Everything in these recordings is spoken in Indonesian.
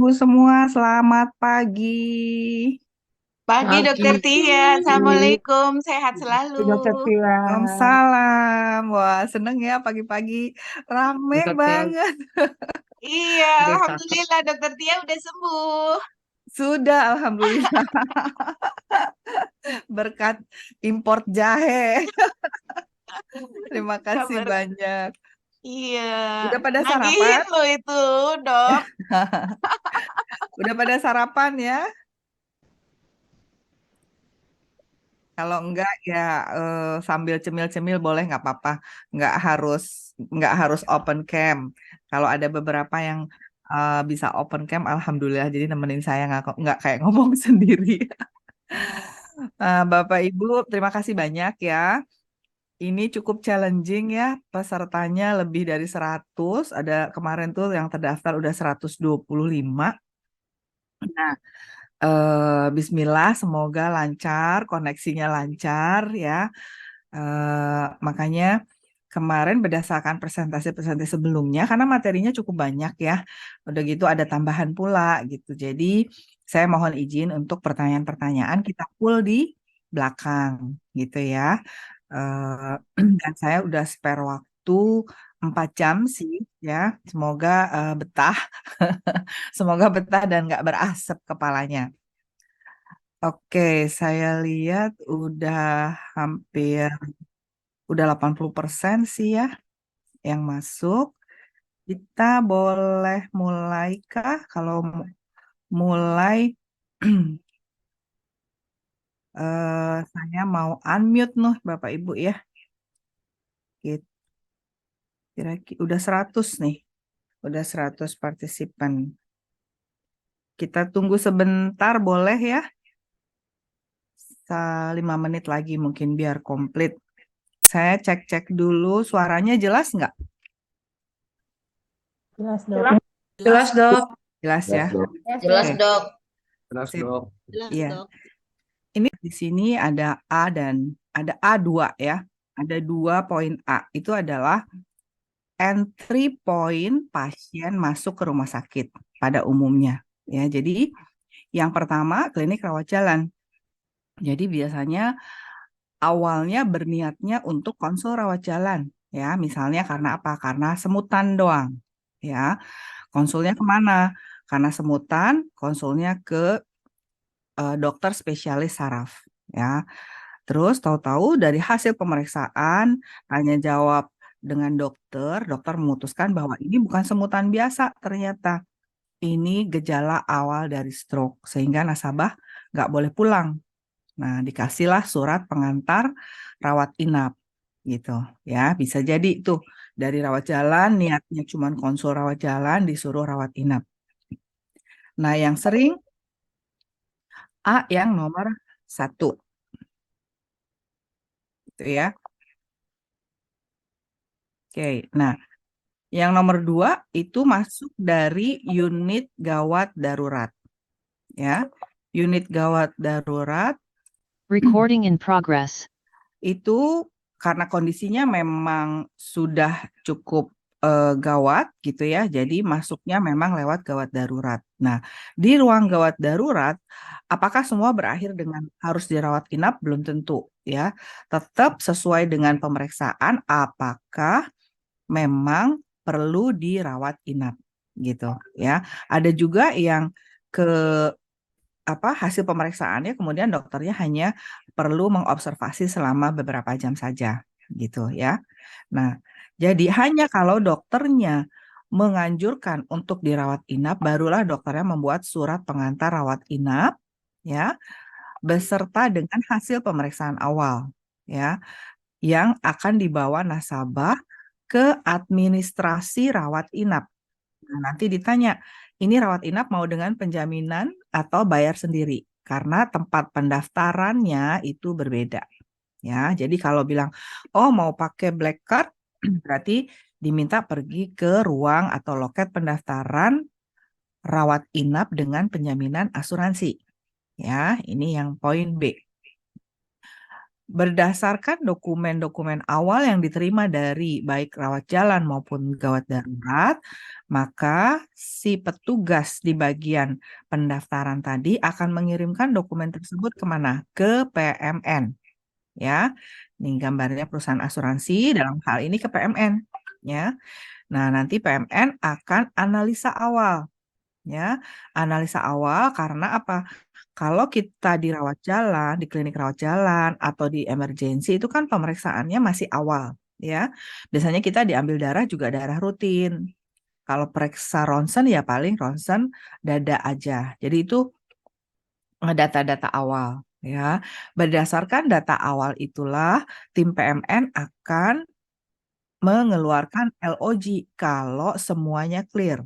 Ibu semua, selamat pagi. Pagi Pagi, Dokter Tia, Assalamualaikum, sehat selalu. Dokter Tia. Waalaikumsalam. Wah, seneng ya pagi-pagi. Rame Dokter Tia banget. Iya, udah cakep. Alhamdulillah Dokter Tia udah sembuh. Sudah, Alhamdulillah. Berkat import jahe. Terima kasih Kabar. banyak. Iya, Udah pada nagihin sarapan? lo itu, Dok. Udah pada sarapan ya? Kalau enggak ya sambil cemil-cemil boleh nggak apa-apa. Nggak harus nggak harus open cam. Kalau ada beberapa yang bisa open cam, alhamdulillah. Jadi nemenin saya nggak kayak ngomong sendiri. Bapak Ibu, terima kasih banyak ya. Ini cukup challenging ya. Pesertanya lebih dari 100. Ada kemarin tuh yang terdaftar udah 125. Nah, Bismillah, semoga lancar, koneksinya lancar ya. Makanya kemarin berdasarkan presentasi-presentasi sebelumnya, karena materinya cukup banyak ya, udah gitu ada tambahan pula gitu. Jadi saya mohon izin untuk pertanyaan-pertanyaan kita full di belakang gitu ya. Eh, dan saya udah spare waktu 4 jam sih ya. Semoga betah, semoga betah dan nggak berasap kepalanya. Oke, saya lihat udah hampir udah 80% sih ya yang masuk. Kita boleh mulai kah? Kalau mulai, saya mau unmute nih Bapak Ibu ya. Kira-kira udah 100 nih. Udah 100 partisipan. Kita tunggu sebentar boleh ya? 5 menit lagi mungkin biar komplit. Saya cek-cek dulu suaranya jelas nggak? Jelas, Dok. Jelas, Jelas, Dok. Jelas ya? Jelas dong. jelas, Oke, Dok. Jelas, sip. Dok. Jelas, Iya. Dok. Ini di sini ada A dan ada A2 ya. Ada 2 poin A. Itu adalah entry point pasien masuk ke rumah sakit pada umumnya. Ya, jadi yang pertama klinik rawat jalan. Jadi biasanya awalnya berniatnya untuk konsul rawat jalan. Ya, misalnya karena apa? Karena semutan doang. Ya, konsulnya kemana? Karena semutan, konsulnya ke dokter spesialis saraf. Ya, terus tahu-tahu dari hasil pemeriksaan, tanya jawab dengan dokter, dokter memutuskan bahwa ini bukan semutan biasa ternyata. Ini gejala awal dari stroke, sehingga nasabah nggak boleh pulang. Nah, dikasihlah surat pengantar rawat inap, gitu. Ya, bisa jadi tuh dari rawat jalan, niatnya cuma konsul rawat jalan, disuruh rawat inap. Nah, yang sering A yang nomor 1, gitu ya. Oke, nah yang nomor 2 itu masuk dari unit gawat darurat. Ya, unit gawat darurat Recording in progress. itu karena kondisinya memang sudah cukup gawat gitu ya. Jadi masuknya memang lewat gawat darurat. Nah, di ruang gawat darurat, apakah semua berakhir dengan harus dirawat inap? Belum tentu ya. Tetap sesuai dengan pemeriksaan apakah memang perlu dirawat inap gitu ya. Ada juga yang ke hasil pemeriksaannya kemudian dokternya hanya perlu mengobservasi selama beberapa jam saja gitu ya. Nah, jadi hanya kalau dokternya menganjurkan untuk dirawat inap barulah dokternya membuat surat pengantar rawat inap ya beserta dengan hasil pemeriksaan awal ya yang akan dibawa nasabah ke administrasi rawat inap. Nah, nanti ditanya, ini rawat inap mau dengan penjaminan atau bayar sendiri? Karena tempat pendaftarannya itu berbeda. Ya, jadi kalau bilang, oh mau pakai black card, berarti diminta pergi ke ruang atau loket pendaftaran rawat inap dengan penjaminan asuransi. Ya, ini yang poin B. berdasarkan dokumen-dokumen awal yang diterima dari baik rawat jalan maupun gawat darurat, maka si petugas di bagian pendaftaran tadi akan mengirimkan dokumen tersebut kemana? Ke PMN, ya. Ini gambarnya perusahaan asuransi dalam hal ini ke PMN, ya. Nah, nanti PMN akan analisa awal, ya. Analisa awal karena apa? Kalau kita dirawat jalan, di klinik rawat jalan atau di emergensi itu kan pemeriksaannya masih awal, ya. Biasanya kita diambil darah juga darah rutin. Kalau periksa ronsen ya paling ronsen dada aja. Jadi itu data-data awal, ya. Berdasarkan data awal itulah tim PMN akan mengeluarkan LOG kalau semuanya clear.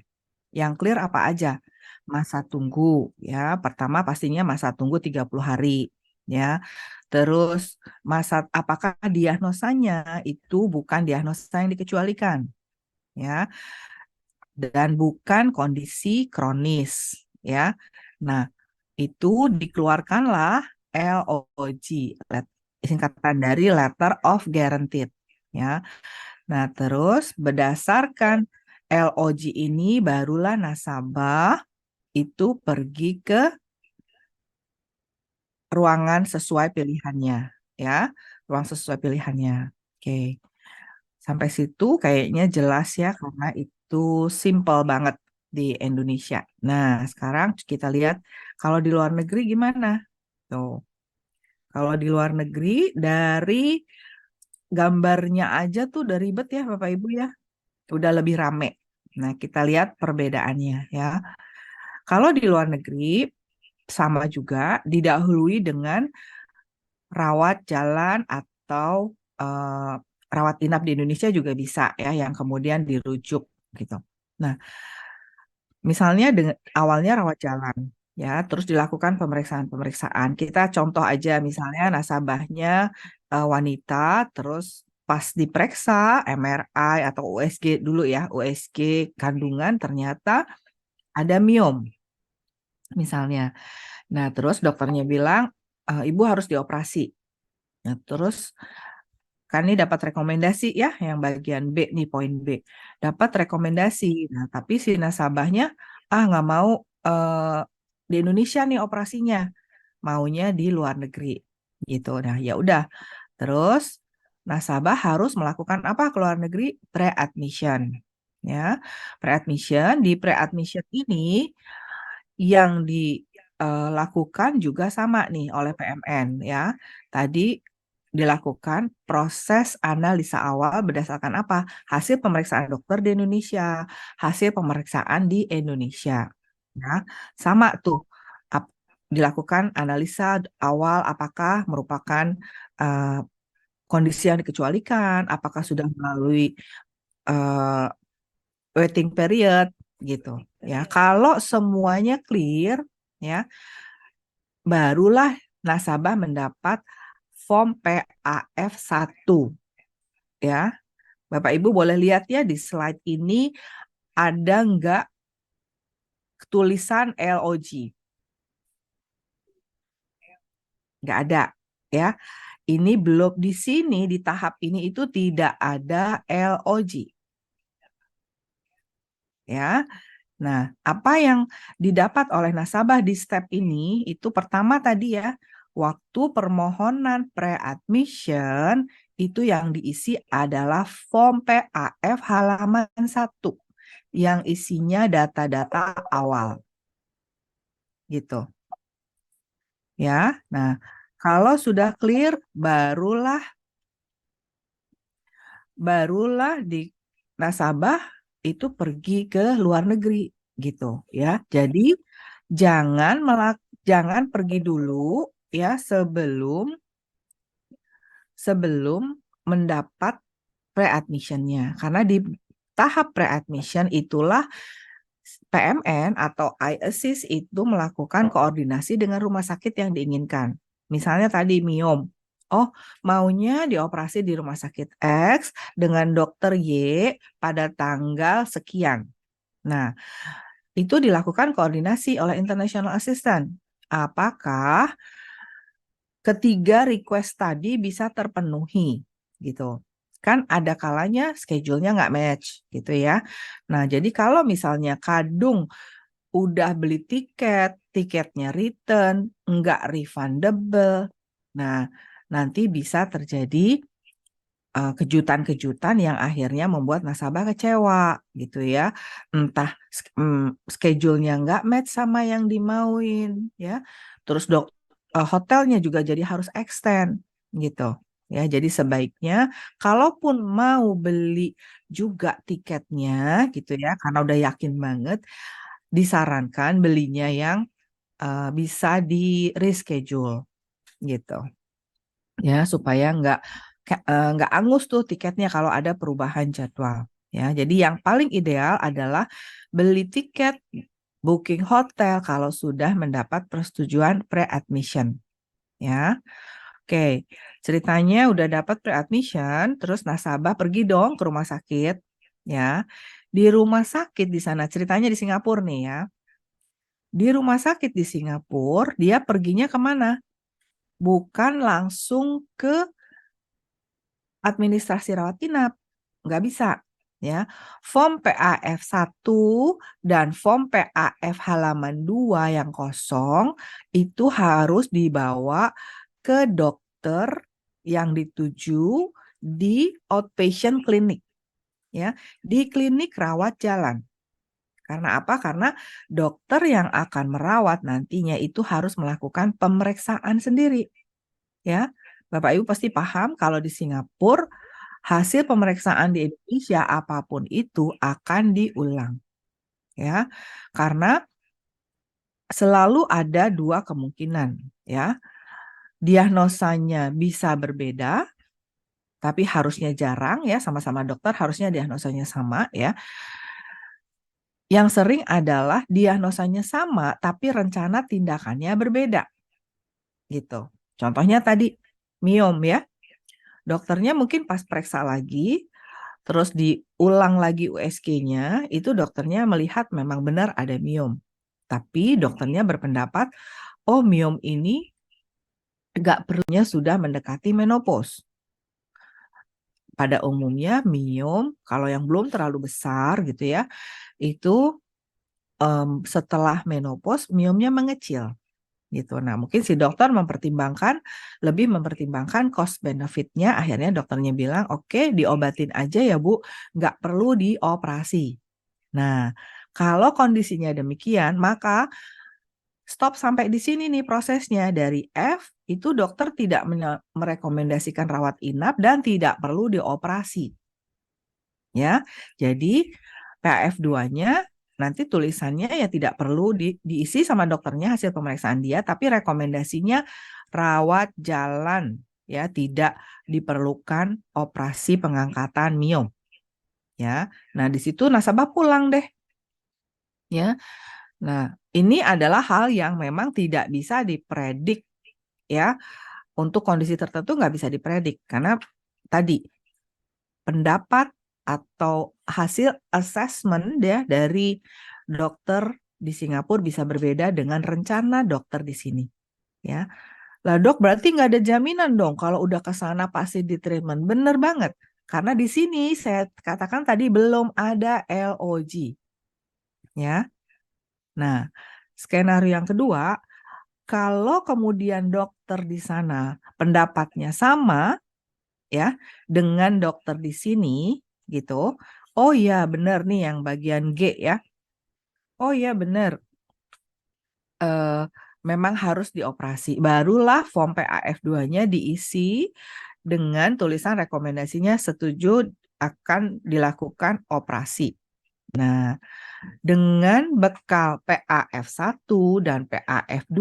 Yang clear apa aja? Masa tunggu, ya. Pertama pastinya masa tunggu 30 hari, ya. Terus apakah diagnosanya itu bukan diagnosa yang dikecualikan, ya. Dan bukan kondisi kronis, ya. Nah, itu dikeluarkanlah LOG, singkatan dari Letter of Guaranteed, ya. Nah, terus berdasarkan LOG ini barulah nasabah itu pergi ke ruangan sesuai pilihannya, ya. Ruang sesuai pilihannya. Oke. Sampai situ kayaknya jelas ya karena itu simple banget di Indonesia. Nah, sekarang kita lihat kalau di luar negeri gimana? Tuh. Kalau di luar negeri dari gambarnya aja tuh udah ribet ya Bapak Ibu ya. Udah lebih rame. Nah, kita lihat perbedaannya ya. Kalau di luar negeri sama juga didahului dengan rawat jalan atau rawat inap di Indonesia juga bisa ya yang kemudian dirujuk gitu. Nah, misalnya dengan awalnya rawat jalan ya, terus dilakukan pemeriksaan-pemeriksaan. Kita contoh aja misalnya nasabahnya wanita, terus pas diperiksa MRI atau USG dulu ya, USG kandungan ternyata ada miom misalnya. Nah, terus dokternya bilang ibu harus dioperasi. Nah, terus kan ini dapat rekomendasi ya, yang bagian B nih, poin B. Dapat rekomendasi. Nah, tapi si nasabahnya nggak mau di Indonesia nih operasinya, maunya di luar negeri gitu. Nah, ya udah. Terus nasabah harus melakukan apa ke luar negeri? Pre-admission. Ya, pre-admission. Di pre-admission ini yang dilakukan juga sama nih oleh PMN ya. Tadi dilakukan proses analisa awal berdasarkan apa? Hasil pemeriksaan dokter di Indonesia, hasil pemeriksaan di Indonesia. Ya, sama tuh dilakukan analisa awal apakah merupakan uh, kondisi yang dikecualikan, apakah sudah melalui uh, waiting period gitu. Ya, kalau semuanya clear, ya, barulah nasabah mendapat form PAF1 ya. Bapak Ibu boleh lihat ya di slide ini ada nggak tulisan LOG? Nggak ada ya. Ini belum di sini di tahap ini itu tidak ada LOG. Ya. Nah, apa yang didapat oleh nasabah di step ini itu pertama tadi ya, waktu permohonan pre-admission itu yang diisi adalah form PAF halaman 1 yang isinya data-data awal. Gitu. Ya. Nah, kalau sudah clear barulah di nasabah itu pergi ke luar negeri gitu ya. Jadi jangan pergi dulu ya sebelum mendapat pre-admission-nya. Karena di tahap pre-admission itulah PMN atau iAssist itu melakukan koordinasi dengan rumah sakit yang diinginkan. Misalnya tadi miom. Oh, maunya dioperasi di rumah sakit X dengan dokter Y pada tanggal sekian. Nah, itu dilakukan koordinasi oleh international assistant. Apakah ketiga request tadi bisa terpenuhi gitu. Kan ada kalanya schedule-nya nggak match gitu ya. Nah, jadi kalau misalnya Kadung udah beli tiket, tiketnya return, nggak refundable, nah nanti bisa terjadi kejutan-kejutan yang akhirnya membuat nasabah kecewa gitu ya. Entah schedule-nya nggak match sama yang dimauin ya. Terus hotelnya juga jadi harus extend gitu. Ya, jadi sebaiknya kalaupun mau beli juga tiketnya gitu ya, karena udah yakin banget, disarankan belinya yang bisa di reschedule gitu. Ya, supaya nggak angus tuh tiketnya kalau ada perubahan jadwal. Ya, jadi yang paling ideal adalah beli tiket booking hotel kalau sudah mendapat persetujuan pre-admission. Ya, oke. Ceritanya udah dapat pre-admission, terus nasabah pergi dong ke rumah sakit. Ya, di rumah sakit di sana ceritanya di Singapura nih ya. Di rumah sakit di Singapura dia perginya kemana? Bukan langsung ke administrasi rawat inap, nggak bisa ya. Form PAF 1 dan form PAF halaman 2 yang kosong itu harus dibawa ke dokter yang dituju di outpatient clinic ya, di klinik rawat jalan. Karena apa? Karena dokter yang akan merawat nantinya itu harus melakukan pemeriksaan sendiri ya. Bapak Ibu pasti paham kalau di Singapura hasil pemeriksaan di Indonesia apapun itu akan diulang ya. Karena selalu ada dua kemungkinan ya. Diagnosanya bisa berbeda tapi harusnya jarang ya, sama-sama dokter harusnya diagnosanya sama ya. Yang sering adalah diagnosanya sama tapi rencana tindakannya berbeda gitu. Contohnya tadi miom ya. Dokternya mungkin pas periksa lagi, terus diulang lagi USG-nya, itu dokternya melihat memang benar ada miom. Tapi dokternya berpendapat, oh miom ini nggak perlunya sudah mendekati menopause. Pada umumnya miom, kalau yang belum terlalu besar gitu ya, itu setelah menopause miomnya mengecil. Gitu. Nah, mungkin si dokter lebih mempertimbangkan cost benefitnya. Akhirnya dokternya bilang, oke, diobatin aja ya Bu, nggak perlu dioperasi. Nah, kalau kondisinya demikian, maka stop sampai di sini nih prosesnya. Dari F, itu dokter tidak merekomendasikan rawat inap dan tidak perlu dioperasi. Ya, jadi PAF2-nya nanti tulisannya ya tidak perlu diisi sama dokternya hasil pemeriksaan dia, tapi rekomendasinya rawat jalan ya, tidak diperlukan operasi pengangkatan miom ya. Nah, di situ nasabah pulang deh ya. Nah, ini adalah hal yang memang tidak bisa dipredik ya. Untuk kondisi tertentu nggak bisa dipredik karena tadi pendapat atau hasil assessment ya dari dokter di Singapura bisa berbeda dengan rencana dokter di sini ya. Lah dok berarti nggak ada jaminan dong kalau udah ke sana pasti di treatment. Bener banget. Karena di sini saya katakan tadi belum ada LOG ya. Nah, skenario yang kedua, kalau kemudian dokter di sana pendapatnya sama ya dengan dokter di sini gitu. Oh iya benar nih yang bagian G ya. Oh iya benar. Memang harus dioperasi. Barulah form PAF2-nya diisi dengan tulisan rekomendasinya setuju akan dilakukan operasi. Nah, dengan bekal PAF1 dan PAF2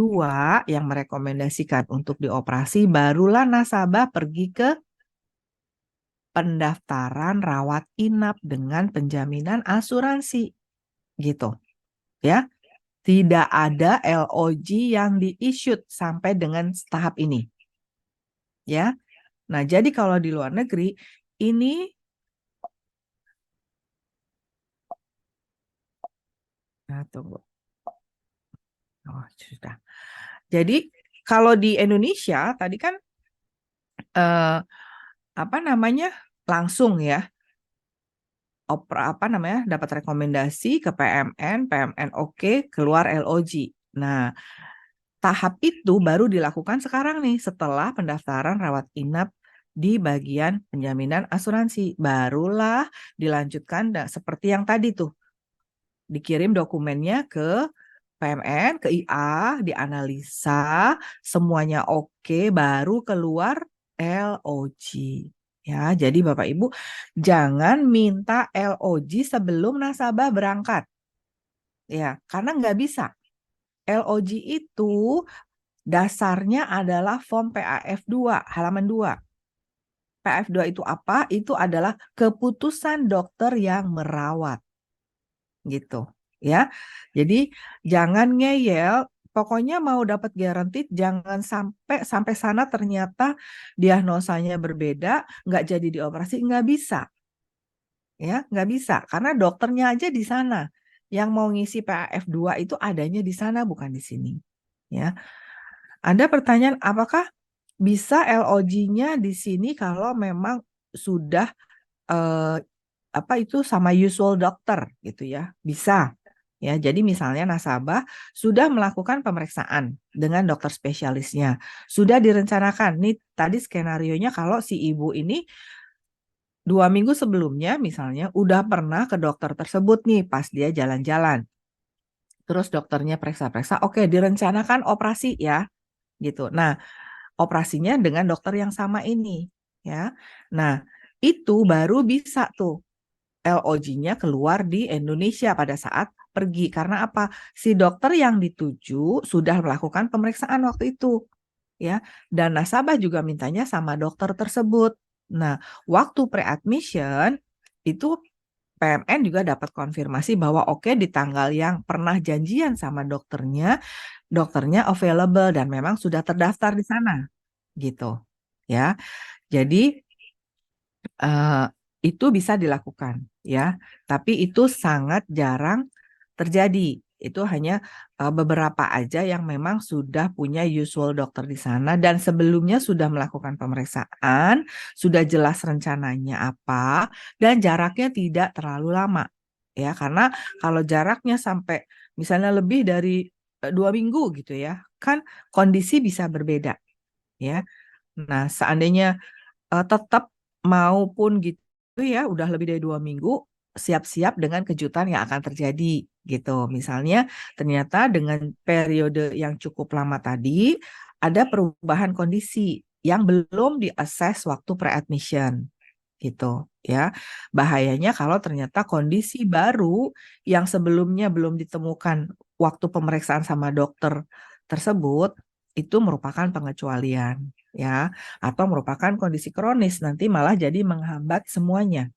yang merekomendasikan untuk dioperasi, barulah nasabah pergi ke pendaftaran rawat inap dengan penjaminan asuransi gitu ya. Tidak ada LOG yang di-issued sampai dengan tahap ini ya. Nah, jadi kalau di luar negeri ini tunggu. Oh, sudah. Jadi kalau di Indonesia tadi kan eh, langsung ya dapat rekomendasi ke PMN oke, keluar LOG. Nah, tahap itu baru dilakukan sekarang nih setelah pendaftaran rawat inap di bagian penjaminan asuransi. Barulah dilanjutkan seperti yang tadi tuh. Dikirim dokumennya ke PMN, ke IA, dianalisa, semuanya oke, baru keluar LOG. Ya, jadi Bapak Ibu jangan minta LOG sebelum nasabah berangkat. Ya, karena nggak bisa. LOG itu dasarnya adalah form PAF 2, halaman 2. PAF 2 itu apa? Itu adalah keputusan dokter yang merawat. Gitu, ya. Jadi jangan ngeyel, pokoknya mau dapat guaranteed jangan sampai sana ternyata diagnosanya berbeda, nggak jadi dioperasi, nggak bisa. Ya, nggak bisa karena dokternya aja di sana. Yang mau ngisi PAF 2 itu adanya di sana bukan di sini. Ya. Ada pertanyaan apakah bisa LOG-nya di sini kalau memang sudah sama usual dokter gitu ya. Bisa. Ya, jadi misalnya nasabah sudah melakukan pemeriksaan dengan dokter spesialisnya. Sudah direncanakan. Nih tadi skenarionya kalau si ibu ini 2 minggu sebelumnya misalnya udah pernah ke dokter tersebut nih pas dia jalan-jalan. Terus dokternya periksa-periksa, oke direncanakan operasi ya gitu. Nah, operasinya dengan dokter yang sama ini ya. Nah, itu baru bisa tuh LOG-nya keluar di Indonesia pada saat pergi. Karena apa? Si dokter yang dituju sudah melakukan pemeriksaan waktu itu. Ya, dan nasabah juga mintanya sama dokter tersebut. Nah, waktu pre-admission itu PMN juga dapat konfirmasi bahwa oke di tanggal yang pernah janjian sama dokternya available dan memang sudah terdaftar di sana. Gitu. Ya. Jadi itu bisa dilakukan ya, tapi itu sangat jarang terjadi. Itu hanya beberapa aja yang memang sudah punya usual dokter di sana dan sebelumnya sudah melakukan pemeriksaan, sudah jelas rencananya apa dan jaraknya tidak terlalu lama. Ya, karena kalau jaraknya sampai misalnya lebih dari 2 minggu gitu ya, kan kondisi bisa berbeda ya. Nah, seandainya tetap maupun gitu ya udah lebih dari 2 minggu, siap-siap dengan kejutan yang akan terjadi gitu. Misalnya ternyata dengan periode yang cukup lama tadi ada perubahan kondisi yang belum diakses waktu pre-admission gitu ya. Bahayanya kalau ternyata kondisi baru yang sebelumnya belum ditemukan waktu pemeriksaan sama dokter tersebut itu merupakan pengecualian ya, atau merupakan kondisi kronis nanti malah jadi menghambat semuanya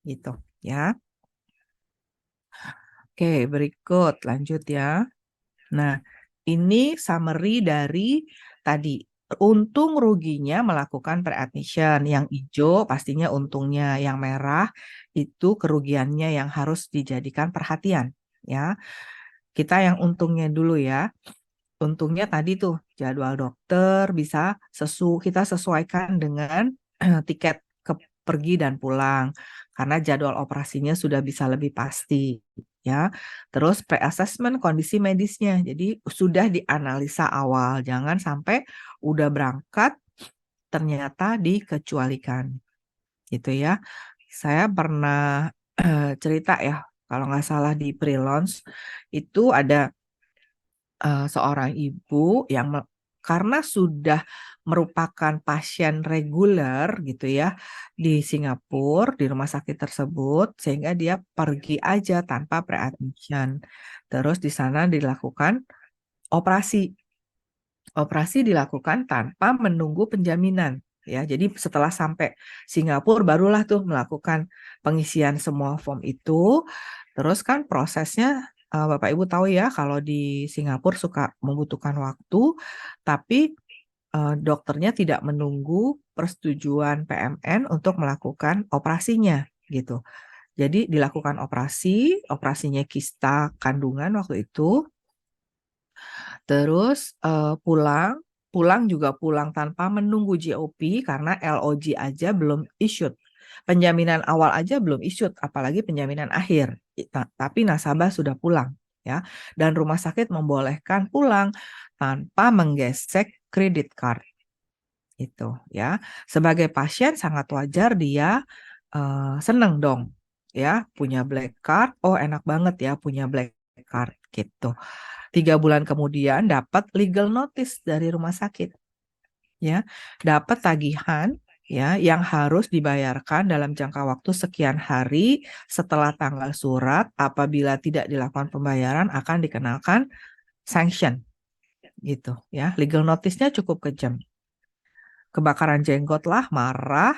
gitu ya. Oke, berikut lanjut ya. Nah, ini summary dari tadi untung ruginya melakukan pre-admission. Yang hijau pastinya untungnya, yang merah itu kerugiannya yang harus dijadikan perhatian ya. Kita yang untungnya dulu ya. Untungnya tadi tuh jadwal dokter bisa kita sesuaikan dengan tiket pergi dan pulang karena jadwal operasinya sudah bisa lebih pasti ya. Terus pre-assessment kondisi medisnya. Jadi sudah dianalisa awal, jangan sampai udah berangkat ternyata dikecualikan. Gitu ya. Saya pernah cerita ya, kalau nggak salah di pre-launch itu ada seorang ibu yang karena sudah merupakan pasien reguler gitu ya di Singapura di rumah sakit tersebut sehingga dia pergi aja tanpa pre-admission. Terus di sana dilakukan operasi. Operasi dilakukan tanpa menunggu penjaminan ya. Jadi setelah sampai Singapura barulah tuh melakukan pengisian semua form itu. Terus kan prosesnya Bapak Ibu tahu ya kalau di Singapura suka membutuhkan waktu, tapi dokternya tidak menunggu persetujuan PMN untuk melakukan operasinya gitu. Jadi dilakukan operasinya kista kandungan waktu itu. Terus pulang juga pulang tanpa menunggu GOP karena LOG aja belum issued. Penjaminan awal aja belum issued, apalagi penjaminan akhir. Tapi nasabah sudah pulang, ya. Dan rumah sakit membolehkan pulang tanpa menggesek kredit card. Itu, ya. Sebagai pasien sangat wajar dia seneng dong, ya, punya black card. Oh, enak banget ya punya black card gitu. 3 bulan kemudian dapat legal notice dari rumah sakit, ya, dapat tagihan, ya, yang harus dibayarkan dalam jangka waktu sekian hari setelah tanggal surat. Apabila tidak dilakukan pembayaran akan dikenakan sanction, gitu, ya. Legal notice-nya cukup kejam. Kebakaran jenggot lah, marah,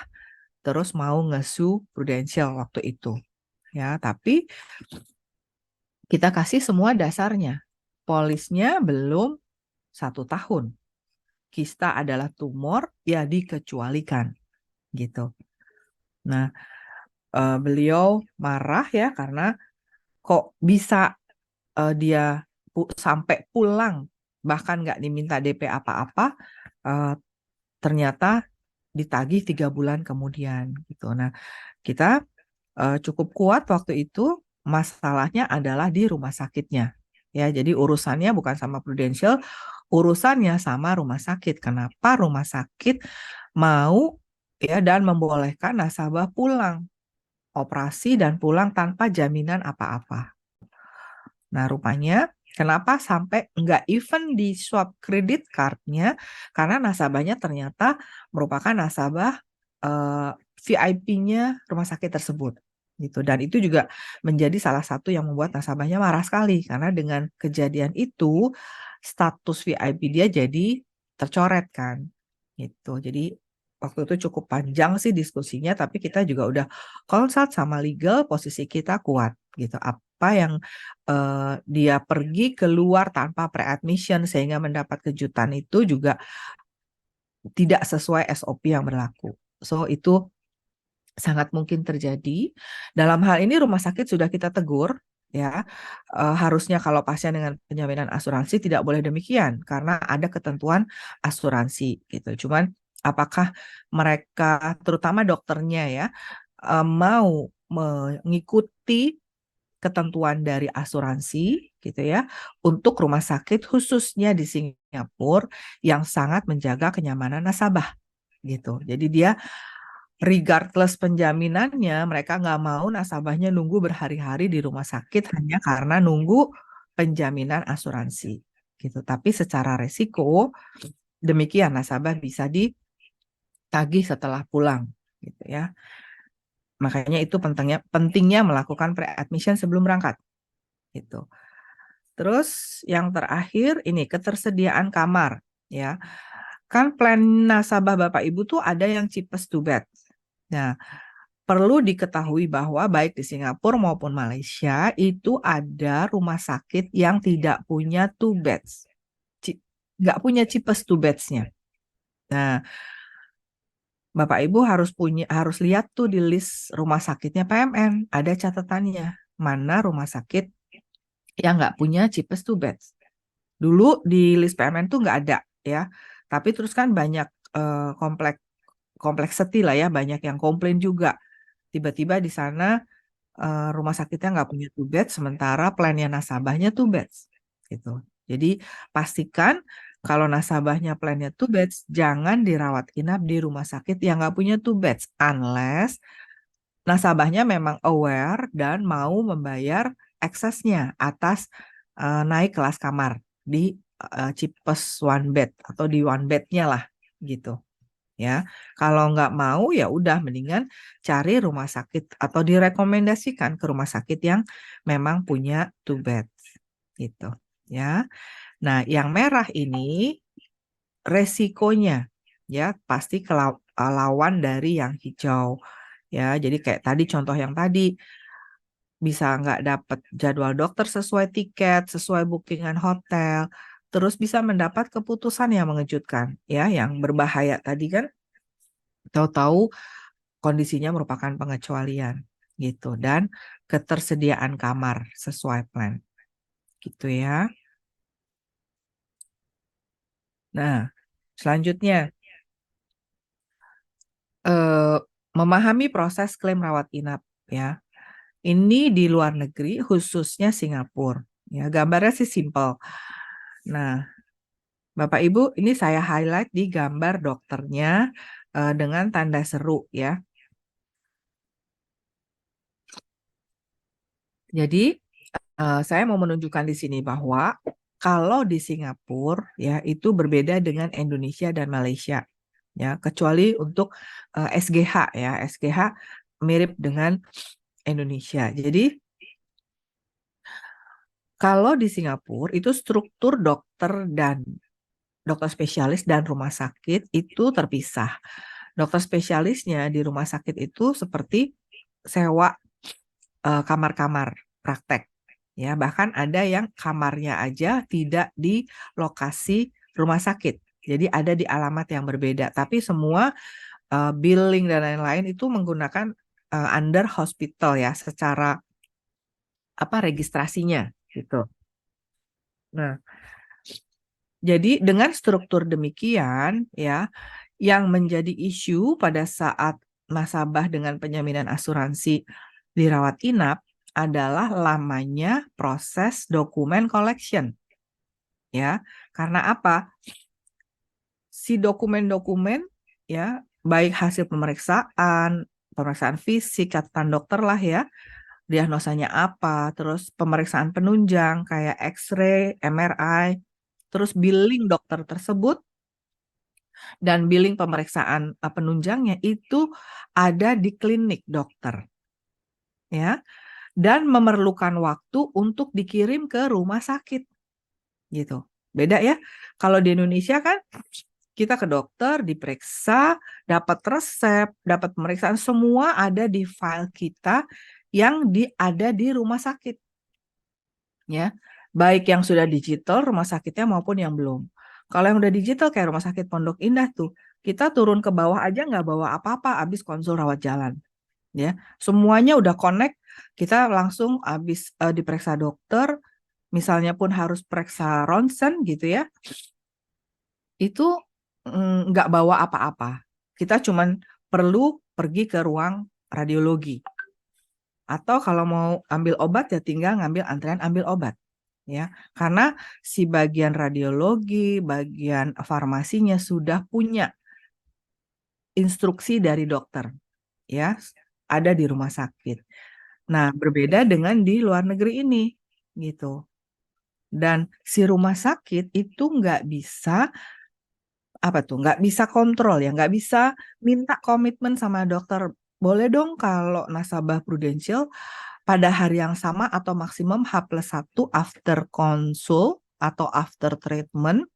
terus mau ngesu Prudential waktu itu, ya. Tapi kita kasih semua dasarnya. Polisnya belum 1 tahun. Kista adalah tumor, ya dikecualikan, gitu. Nah, beliau marah ya karena kok bisa dia sampai pulang bahkan nggak diminta DP apa-apa, ternyata ditagih 3 bulan kemudian, gitu. Nah, kita cukup kuat waktu itu. Masalahnya adalah di rumah sakitnya, ya. Jadi urusannya bukan sama Prudential, urusannya sama rumah sakit. Kenapa rumah sakit mau, ya, dan membolehkan nasabah pulang operasi dan pulang tanpa jaminan apa-apa. Nah, rupanya kenapa sampai nggak even di swap kredit cardnya, karena nasabahnya ternyata merupakan nasabah VIP-nya rumah sakit tersebut, gitu. Dan itu juga menjadi salah satu yang membuat nasabahnya marah sekali karena dengan kejadian itu status VIP dia jadi tercoret kan, gitu. Jadi waktu itu cukup panjang sih diskusinya, tapi kita juga udah konsult sama legal, posisi kita kuat, gitu. Apa yang dia pergi keluar tanpa pre-admission sehingga mendapat kejutan itu juga tidak sesuai SOP yang berlaku. So itu sangat mungkin terjadi. Dalam hal ini rumah sakit sudah kita tegur, ya. Harusnya kalau pasien dengan penjaminan asuransi tidak boleh demikian karena ada ketentuan asuransi, gitu. Cuman apakah mereka, terutama dokternya ya, mau mengikuti ketentuan dari asuransi, gitu ya, untuk rumah sakit khususnya di Singapura yang sangat menjaga kenyamanan nasabah, gitu. Jadi dia regardless penjaminannya, mereka nggak mau nasabahnya nunggu berhari-hari di rumah sakit hanya karena nunggu penjaminan asuransi, gitu. Tapi secara resiko demikian, nasabah bisa ditagih setelah pulang, gitu ya. Makanya itu pentingnya melakukan pre-admission sebelum berangkat, gitu. Terus yang terakhir ini ketersediaan kamar, ya. Kan plan nasabah Bapak Ibu tuh ada yang cheapest to bed. Nah, perlu diketahui bahwa baik di Singapura maupun Malaysia itu ada rumah sakit yang tidak punya two beds. Nggak punya cheapest two beds-nya. Nah, Bapak Ibu harus lihat tuh di list rumah sakitnya PMN, ada catatannya mana rumah sakit yang nggak punya cheapest two beds. Dulu di list PMN tuh nggak ada, ya. Tapi terus kan banyak kompleksiti lah ya, banyak yang komplain juga. Tiba-tiba di sana rumah sakitnya nggak punya two beds, sementara plannya nasabahnya two beds, gitu. Jadi pastikan kalau nasabahnya plannya two beds, jangan dirawat inap di rumah sakit yang nggak punya two beds, unless nasabahnya memang aware dan mau membayar eksesnya atas naik kelas kamar di cheapest one bed atau di one bednya lah, gitu. Ya, kalau nggak mau ya udah mendingan cari rumah sakit atau direkomendasikan ke rumah sakit yang memang punya two beds, gitu ya. Nah, yang merah ini resikonya ya pasti lawan dari yang hijau ya. Jadi kayak tadi contoh yang tadi, bisa nggak dapat jadwal dokter sesuai tiket, sesuai bookingan hotel, terus bisa mendapat keputusan yang mengejutkan ya, yang berbahaya tadi kan. Tahu-tahu kondisinya merupakan pengecualian, gitu, dan ketersediaan kamar sesuai plan, gitu ya. Nah, selanjutnya eh, memahami proses klaim rawat inap ya. Ini di luar negeri khususnya Singapura. Ya, gambarnya sih simple. Nah, Bapak Ibu, ini saya highlight di gambar dokternya dengan tanda seru ya. Jadi saya mau menunjukkan di sini bahwa kalau di Singapura ya itu berbeda dengan Indonesia dan Malaysia ya, kecuali untuk SGH ya. SGH mirip dengan Indonesia. Jadi kalau di Singapura itu struktur dokter spesialis dan rumah sakit itu terpisah. Dokter spesialisnya di rumah sakit itu seperti sewa kamar-kamar praktek. Ya, bahkan ada yang kamarnya aja tidak di lokasi rumah sakit. Jadi ada di alamat yang berbeda. Tapi semua billing dan lain-lain itu menggunakan under hospital ya, secara registrasinya gitu. Nah, jadi dengan struktur demikian ya, yang menjadi isu pada saat nasabah dengan penjaminan asuransi dirawat inap adalah lamanya proses dokumen collection. Ya, karena apa? Si dokumen-dokumen ya, baik hasil pemeriksaan fisik, catatan dokter lah ya, diagnosanya apa, terus pemeriksaan penunjang kayak X-ray, MRI, terus billing dokter tersebut dan billing pemeriksaan penunjangnya itu ada di klinik dokter. Ya, dan memerlukan waktu untuk dikirim ke rumah sakit. Gitu. Beda ya. Kalau di Indonesia kan kita ke dokter, diperiksa, dapat resep, dapat pemeriksaan, semua ada di file kita yang ada di rumah sakit. Ya. Baik yang sudah digital rumah sakitnya maupun yang belum. Kalau yang udah digital kayak rumah sakit Pondok Indah tuh, kita turun ke bawah aja nggak bawa apa-apa habis konsul rawat jalan. Ya, semuanya udah connect, kita langsung habis diperiksa dokter, misalnya pun harus periksa ronsen gitu ya, itu nggak bawa apa-apa. Kita cuman perlu pergi ke ruang radiologi. Atau kalau mau ambil obat ya tinggal ngambil antrean ambil obat. Ya, karena si bagian radiologi, bagian farmasinya sudah punya instruksi dari dokter, ya, ada di rumah sakit. Nah, berbeda dengan di luar negeri ini, gitu. Dan si rumah sakit itu nggak bisa nggak bisa kontrol ya, nggak bisa minta komitmen sama dokter. Boleh dong kalau nasabah Prudential pada hari yang sama atau maksimum H+1 after konsul atau after treatment,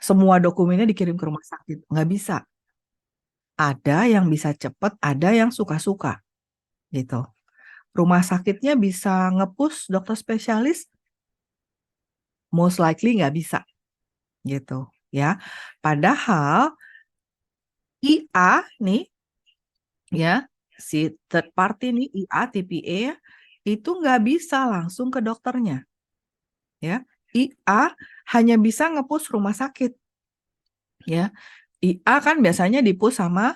semua dokumennya dikirim ke rumah sakit. Nggak bisa. Ada yang bisa cepat, ada yang suka-suka. Gitu. Rumah sakitnya bisa nge-push dokter spesialis, most likely nggak bisa. Gitu. Ya, padahal IA nih, ya, si third party nih, IA, TPA, itu nggak bisa langsung ke dokternya. Ya, IA hanya bisa nge-push rumah sakit. Ya, IA kan biasanya di-push sama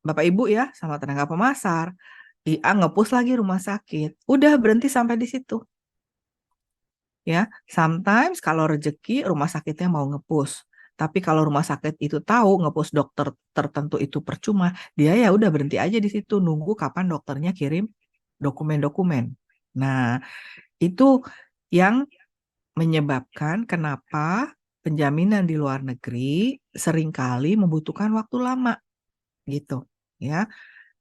Bapak Ibu ya, sama tenaga pemasar. IA nge-push lagi rumah sakit. Udah berhenti sampai di situ. Ya, sometimes kalau rezeki rumah sakitnya mau nge-push. Tapi kalau rumah sakit itu tahu nge-push dokter tertentu itu percuma, dia ya udah berhenti aja di situ nunggu kapan dokternya kirim dokumen-dokumen. Nah, itu yang menyebabkan kenapa penjaminan di luar negeri seringkali membutuhkan waktu lama gitu, ya.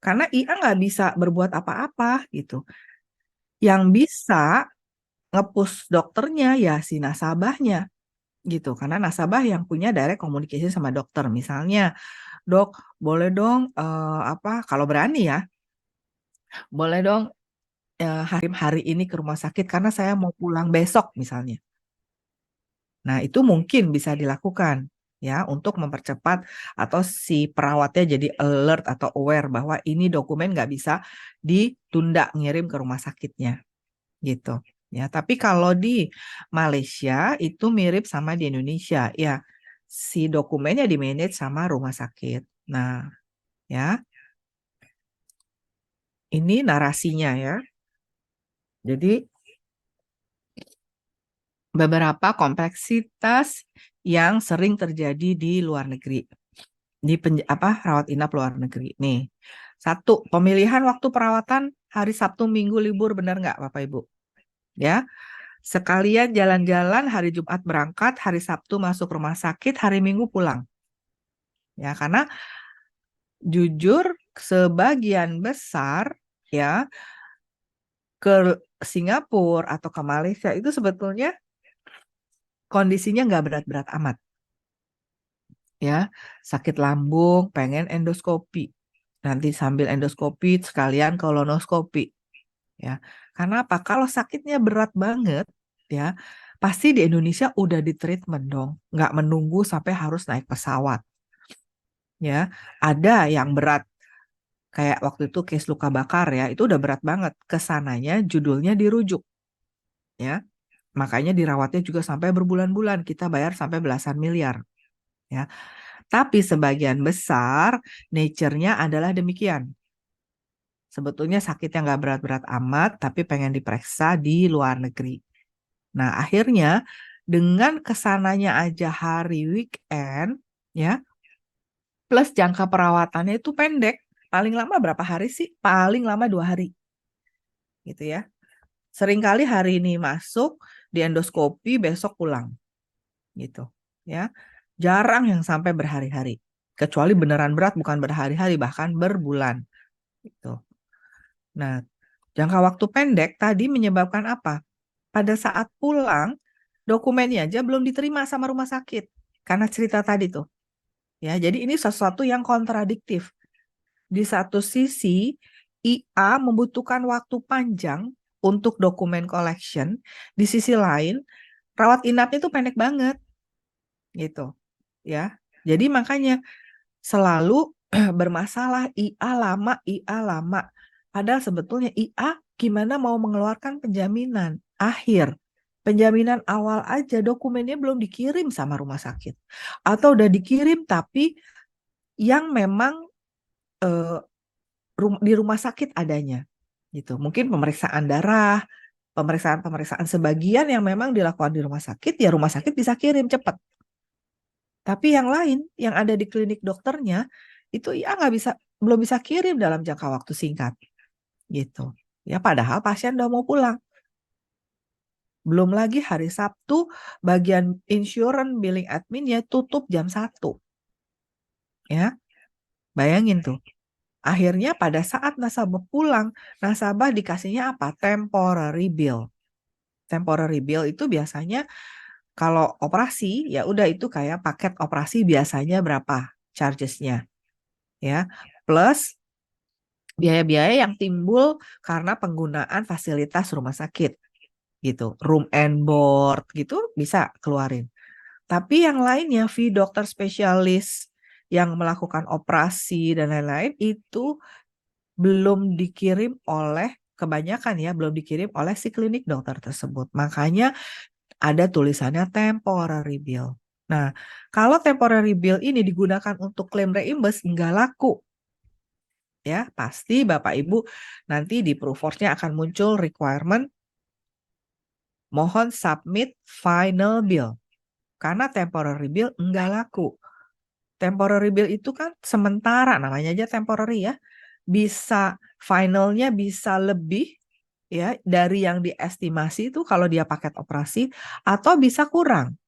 Karena IA nggak bisa berbuat apa-apa gitu. Yang bisa nge-push dokternya ya si nasabahnya gitu, karena nasabah yang punya direct communication sama dokter. Misalnya, dok, boleh dong kalau berani ya, boleh dong hari ini ke rumah sakit karena saya mau pulang besok misalnya. Nah, itu mungkin bisa dilakukan ya untuk mempercepat atau si perawatnya jadi alert atau aware bahwa ini dokumen nggak bisa ditunda ngirim ke rumah sakitnya gitu. Ya, tapi kalau di Malaysia itu mirip sama di Indonesia ya. si dokumennya di-manage sama rumah sakit. Nah, ya, ini narasinya ya. Jadi beberapa kompleksitas yang sering terjadi di luar negeri, di rawat inap luar negeri. Nih, 1, pemilihan waktu perawatan hari Sabtu Minggu libur, benar nggak Bapak Ibu? Ya, sekalian jalan-jalan, hari Jumat berangkat, hari Sabtu masuk rumah sakit, hari Minggu pulang. Ya, karena jujur sebagian besar ya ke Singapura atau ke Malaysia itu sebetulnya kondisinya nggak berat-berat amat. Ya, sakit lambung, pengen endoskopi. Nanti sambil endoskopi sekalian kolonoskopi. Ya, karena apa? Kalau sakitnya berat banget, ya, pasti di Indonesia udah di treatment dong, nggak menunggu sampai harus naik pesawat. Ya, ada yang berat, kayak waktu itu case luka bakar ya, itu udah berat banget. Kesananya judulnya dirujuk, ya, makanya dirawatnya juga sampai berbulan-bulan, kita bayar sampai belasan miliar. Ya, tapi sebagian besar nature-nya adalah demikian. Sebetulnya sakitnya nggak berat-berat amat, tapi pengen diperiksa di luar negeri. Nah, akhirnya dengan kesananya aja hari weekend, ya, plus jangka perawatannya itu pendek. Paling lama berapa hari sih? Paling lama 2 hari. Gitu ya. Seringkali hari ini masuk, di endoskopi, besok pulang. Gitu. Ya. Jarang yang sampai berhari-hari. Kecuali beneran berat, bukan berhari-hari, bahkan berbulan. Gitu. Nah, jangka waktu pendek tadi menyebabkan apa? Pada saat pulang, dokumennya aja belum diterima sama rumah sakit. Karena cerita tadi tuh. Ya, jadi ini sesuatu yang kontradiktif. Di satu sisi, IA membutuhkan waktu panjang untuk dokumen collection. Di sisi lain, rawat inapnya itu pendek banget. Gitu. Ya. Jadi makanya selalu bermasalah IA lama. Padahal sebetulnya IA gimana mau mengeluarkan penjaminan akhir. Penjaminan awal aja dokumennya belum dikirim sama rumah sakit. Atau udah dikirim tapi yang memang di rumah sakit adanya. Gitu. Mungkin pemeriksaan darah, pemeriksaan sebagian yang memang dilakukan di rumah sakit, ya rumah sakit bisa kirim cepat. Tapi yang lain yang ada di klinik dokternya itu ya belum bisa kirim dalam jangka waktu singkat. Gitu. Ya padahal pasien udah mau pulang. Belum lagi hari Sabtu bagian insurance billing adminnya tutup jam 1. Ya. Bayangin tuh. Akhirnya pada saat nasabah pulang, nasabah dikasihnya apa? Temporary bill. Temporary bill itu biasanya kalau operasi ya udah itu kayak paket operasi biasanya berapa chargesnya. Ya. Plus biaya-biaya yang timbul karena penggunaan fasilitas rumah sakit gitu, room and board gitu bisa keluarin. Tapi yang lainnya fee dokter spesialis yang melakukan operasi dan lain-lain itu belum dikirim oleh kebanyakan ya, belum dikirim oleh si klinik dokter tersebut. Makanya ada tulisannya temporary bill. Nah, kalau temporary bill ini digunakan untuk klaim reimburse nggak laku. Ya, pasti Bapak Ibu nanti di Proforce-nya akan muncul requirement mohon submit final bill. Karena temporary bill enggak laku. Temporary bill itu kan sementara, namanya aja temporary ya. Bisa finalnya bisa lebih ya dari yang diestimasi itu kalau dia paket operasi atau bisa kurang.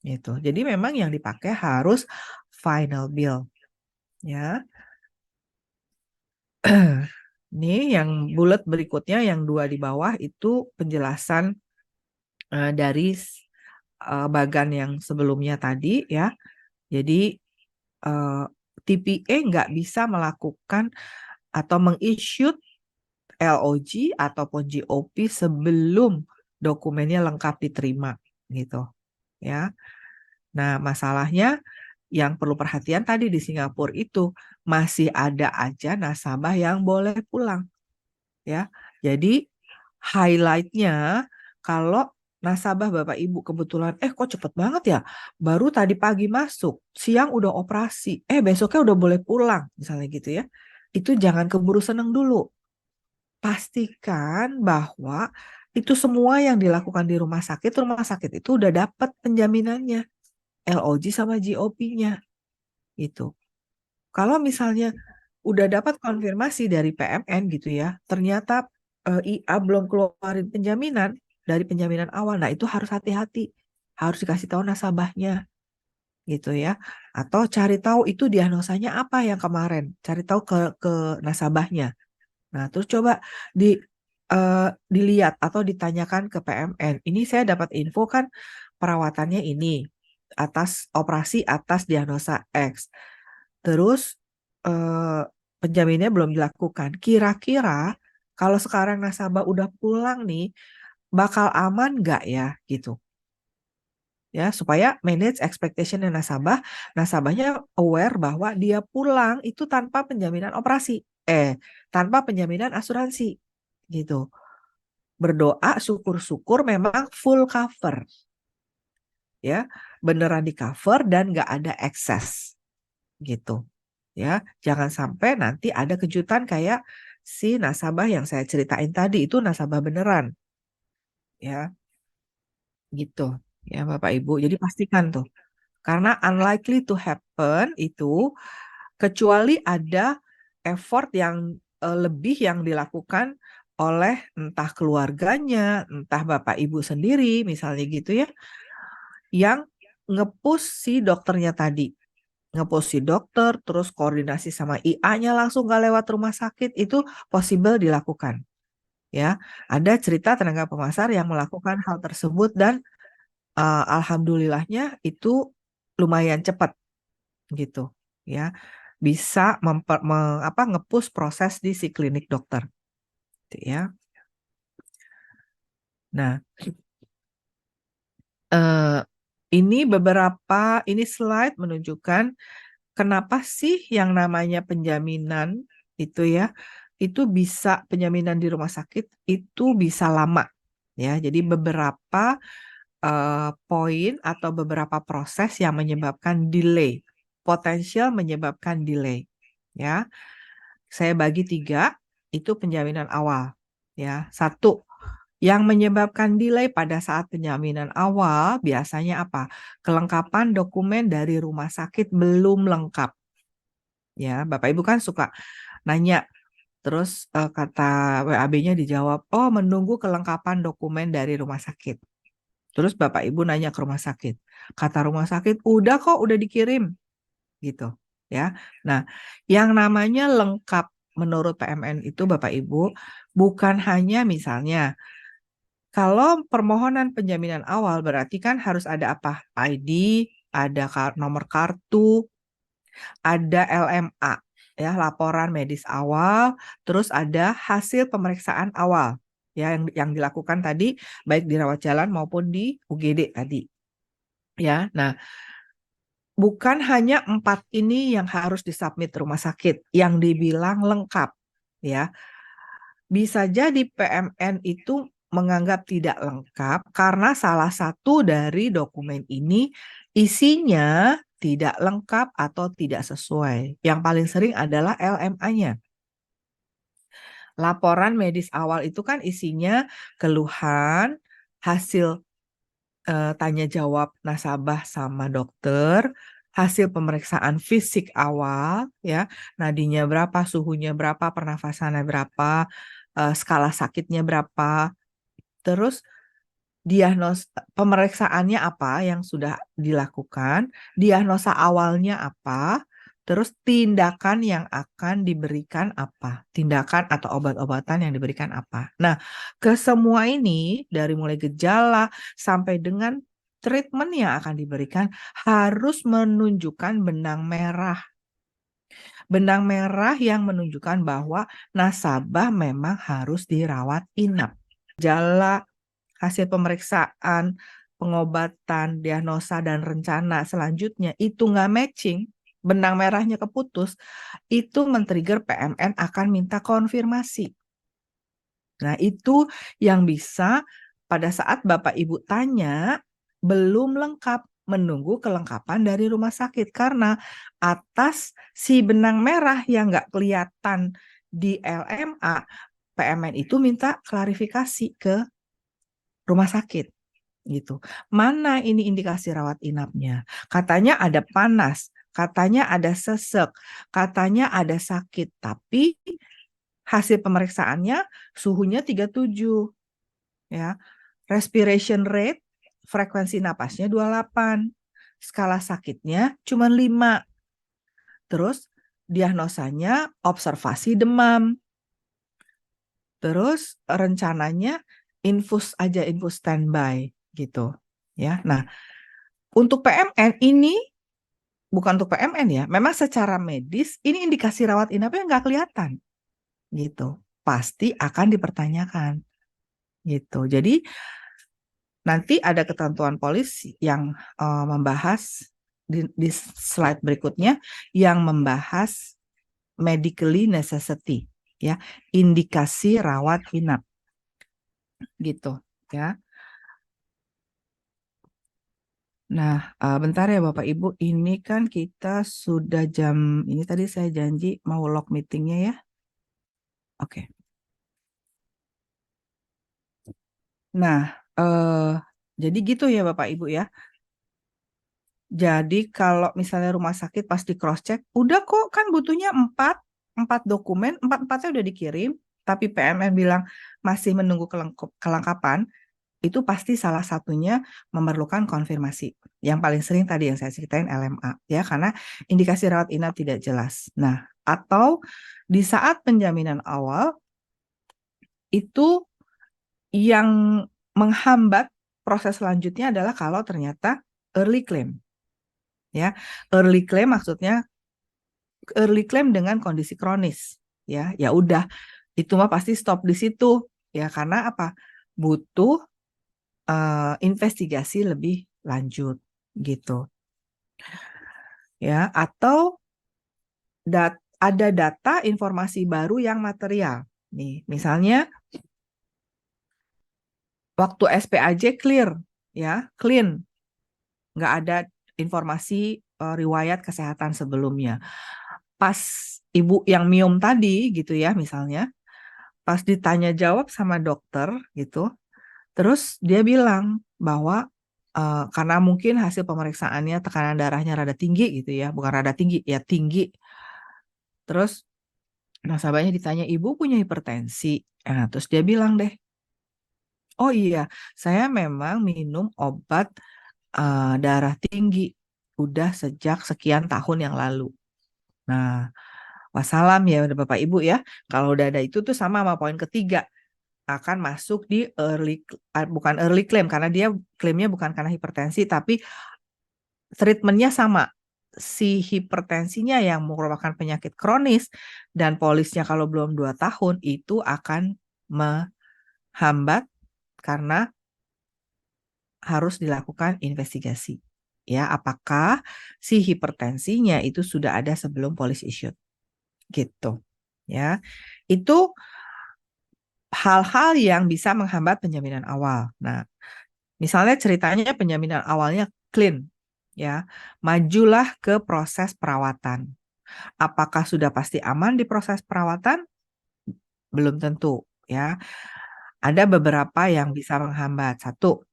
Gitu. Jadi memang yang dipakai harus final bill. Ya. Ini yang bullet berikutnya, yang 2 di bawah itu penjelasan dari bagan yang sebelumnya tadi ya. Jadi TPA nggak bisa melakukan atau meng-issue LOG ataupun GOP sebelum dokumennya lengkap diterima gitu ya. Nah, masalahnya yang perlu perhatian tadi di Singapura itu masih ada aja nasabah yang boleh pulang. Ya. Jadi highlight-nya kalau nasabah Bapak Ibu kebetulan, kok cepet banget ya, baru tadi pagi masuk, siang udah operasi, besoknya udah boleh pulang, misalnya gitu ya. Itu jangan keburu seneng dulu. Pastikan bahwa itu semua yang dilakukan di rumah sakit itu udah dapat penjaminannya, LOG sama GOP-nya, gitu. Kalau misalnya udah dapat konfirmasi dari PMN gitu ya, ternyata IA belum keluarin penjaminan dari penjaminan awal, nah itu harus hati-hati, harus dikasih tahu nasabahnya gitu ya, atau cari tahu itu diagnosanya apa yang kemarin, cari tahu ke nasabahnya. Nah terus coba dilihat atau ditanyakan ke PMN, ini saya dapat info kan perawatannya ini atas operasi atas diagnosa X. Terus penjaminnya belum dilakukan. Kira-kira kalau sekarang nasabah udah pulang nih, bakal aman nggak ya gitu? Ya, supaya manage expectation nasabah, nasabahnya aware bahwa dia pulang itu tanpa penjaminan operasi, tanpa penjaminan asuransi, gitu. Berdoa syukur-syukur memang full cover, ya, beneran di cover dan nggak ada excess, gitu. Ya, jangan sampai nanti ada kejutan kayak si nasabah yang saya ceritain tadi itu nasabah beneran. Ya, gitu. Ya, Bapak Ibu. Jadi pastikan tuh. Karena unlikely to happen itu kecuali ada effort yang lebih yang dilakukan oleh entah keluarganya, entah Bapak Ibu sendiri misalnya gitu ya, yang nge-push si dokternya tadi. Nge-push si dokter, terus koordinasi sama IA-nya langsung gak lewat rumah sakit, itu possible dilakukan. Ya, ada cerita tenaga pemasar yang melakukan hal tersebut dan alhamdulillahnya itu lumayan cepat gitu. Ya, bisa nge-push proses di si klinik dokter. Gitu ya. Nah, ini ini slide menunjukkan kenapa sih yang namanya penjaminan itu ya, itu bisa penjaminan di rumah sakit itu bisa lama ya. Jadi beberapa poin atau beberapa proses yang menyebabkan delay, potensial menyebabkan delay ya. Saya bagi 3, itu penjaminan awal ya. 1, yang menyebabkan delay pada saat penjaminan awal biasanya apa? Kelengkapan dokumen dari rumah sakit belum lengkap. Ya, Bapak Ibu kan suka nanya, terus kata WAB-nya dijawab, oh menunggu kelengkapan dokumen dari rumah sakit. Terus Bapak Ibu nanya ke rumah sakit, kata rumah sakit, udah kok, udah dikirim, gitu. Ya, nah, yang namanya lengkap menurut PMN itu Bapak Ibu bukan hanya misalnya kalau permohonan penjaminan awal berarti kan harus ada apa? ID, ada nomor kartu, ada LMA, ya, laporan medis awal, terus ada hasil pemeriksaan awal, ya, yang dilakukan tadi baik di rawat jalan maupun di UGD tadi. Ya, nah, bukan hanya 4 ini yang harus disubmit rumah sakit yang dibilang lengkap, ya. Bisa jadi PMN itu menganggap tidak lengkap karena salah satu dari dokumen ini isinya tidak lengkap atau tidak sesuai. Yang paling sering adalah LMA-nya. Laporan medis awal itu kan isinya keluhan, hasil tanya jawab nasabah sama dokter, hasil pemeriksaan fisik awal, ya, nadinya berapa, suhunya berapa, pernafasannya berapa, skala sakitnya berapa, terus pemeriksaannya apa yang sudah dilakukan, diagnosa awalnya apa, terus tindakan yang akan diberikan apa, tindakan atau obat-obatan yang diberikan apa. Nah, ke semua ini dari mulai gejala sampai dengan treatment yang akan diberikan harus menunjukkan benang merah. Benang merah yang menunjukkan bahwa nasabah memang harus dirawat inap. Gejala, hasil pemeriksaan, pengobatan, diagnosa, dan rencana selanjutnya itu nggak matching, benang merahnya keputus, itu men-trigger PMN akan minta konfirmasi. Nah, itu yang bisa pada saat Bapak Ibu tanya, belum lengkap, menunggu kelengkapan dari rumah sakit. Karena atas si benang merah yang nggak kelihatan di LMA, PMN itu minta klarifikasi ke rumah sakit. Gitu. Mana ini indikasi rawat inapnya? Katanya ada panas, katanya ada sesek, katanya ada sakit, tapi hasil pemeriksaannya suhunya 37 ya. Respiration rate, frekuensi napasnya 28. Skala sakitnya cuma 5. Terus diagnosanya observasi demam. Terus rencananya infus standby gitu ya. Nah, untuk PMN ini bukan untuk PMN ya. Memang secara medis ini indikasi rawat inapnya nggak kelihatan gitu. Pasti akan dipertanyakan gitu. Jadi nanti ada ketentuan polis yang membahas di slide berikutnya yang membahas medically necessity ya, indikasi rawat inap gitu ya. Nah, bentar ya Bapak Ibu, ini kan kita sudah jam, ini tadi saya janji mau log meetingnya ya. Oke. Nah, jadi gitu ya Bapak Ibu ya. Jadi kalau misalnya rumah sakit pas di cross check, udah kok kan butuhnya 4 dokumen, 4-4-nya udah dikirim, tapi PMN bilang masih menunggu kelengkapan, itu pasti salah satunya memerlukan konfirmasi. Yang paling sering tadi yang saya ceritain LMA, ya, karena indikasi rawat inap tidak jelas. Nah, atau di saat penjaminan awal, itu yang menghambat proses selanjutnya adalah kalau ternyata early claim. Ya, early claim maksudnya early claim dengan kondisi kronis. Ya, ya udah, itu mah pasti stop di situ. Ya, karena apa? Butuh investigasi lebih lanjut gitu ya, atau ada data informasi baru yang material nih, misalnya waktu SPAJ clear ya, clean, nggak ada informasi riwayat kesehatan sebelumnya. Pas ibu yang miom tadi gitu ya, misalnya pas ditanya jawab sama dokter gitu, terus dia bilang bahwa karena mungkin hasil pemeriksaannya tekanan darahnya rada tinggi gitu ya, bukan rada tinggi, ya tinggi. Terus nasabahnya ditanya, ibu punya hipertensi? Nah, terus dia bilang deh, oh iya, saya memang minum obat darah tinggi udah sejak sekian tahun yang lalu. Nah, wassalam ya udah Bapak Ibu ya. Kalau udah ada itu tuh sama poin ketiga, akan masuk di bukan early claim karena dia klaimnya bukan karena hipertensi tapi treatmentnya sama, si hipertensinya yang merupakan penyakit kronis dan polisnya kalau belum 2 tahun itu akan menghambat karena harus dilakukan investigasi ya, apakah si hipertensinya itu sudah ada sebelum polis issued gitu ya. Itu hal-hal yang bisa menghambat penjaminan awal. Nah, misalnya ceritanya penjaminan awalnya clean, ya, majulah ke proses perawatan. Apakah sudah pasti aman di proses perawatan? Belum tentu, ya. Ada beberapa yang bisa menghambat. Satu,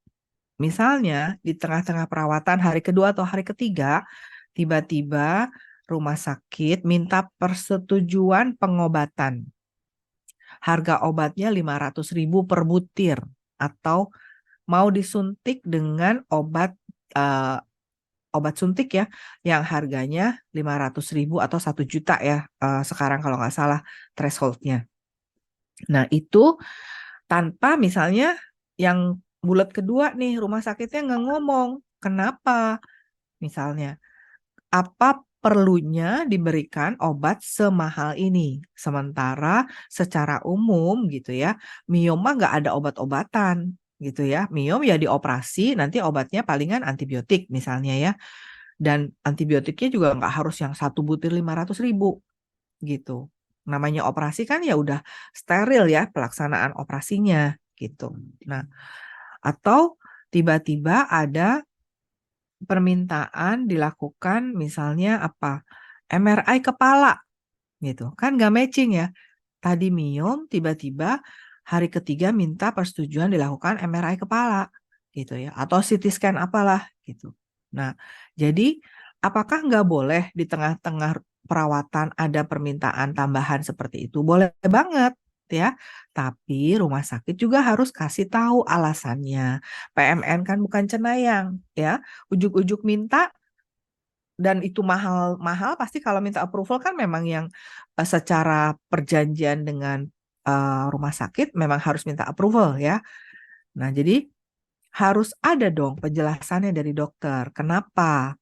misalnya di tengah-tengah perawatan hari kedua atau hari ketiga, tiba-tiba rumah sakit minta persetujuan pengobatan. Harga obatnya 500.000 per butir atau mau disuntik dengan obat suntik ya yang harganya 500.000 atau 1 juta ya sekarang kalau nggak salah thresholdnya. Nah itu tanpa misalnya yang bulat kedua nih rumah sakitnya nggak ngomong kenapa misalnya apa perlunya diberikan obat semahal ini sementara secara umum gitu ya mioma nggak ada obat-obatan gitu ya. Miom ya dioperasi nanti obatnya palingan antibiotik misalnya ya, dan antibiotiknya juga nggak harus yang 1 butir 500.000 gitu. Namanya operasi kan ya udah steril ya pelaksanaan operasinya gitu. Nah Atau tiba-tiba ada permintaan dilakukan misalnya apa? MRI kepala gitu. Kan nggak matching ya. Tadi miom, tiba-tiba hari ketiga minta persetujuan dilakukan MRI kepala gitu ya. Atau CT scan apalah gitu. Nah, jadi apakah nggak boleh di tengah-tengah perawatan ada permintaan tambahan seperti itu? Boleh banget ya. Tapi rumah sakit juga harus kasih tahu alasannya. PMN kan bukan cenayang ya. Ujuk-ujuk minta dan itu mahal pasti kalau minta approval kan memang yang secara perjanjian dengan rumah sakit memang harus minta approval ya. Nah, jadi harus ada dong penjelasannya dari dokter. Kenapa?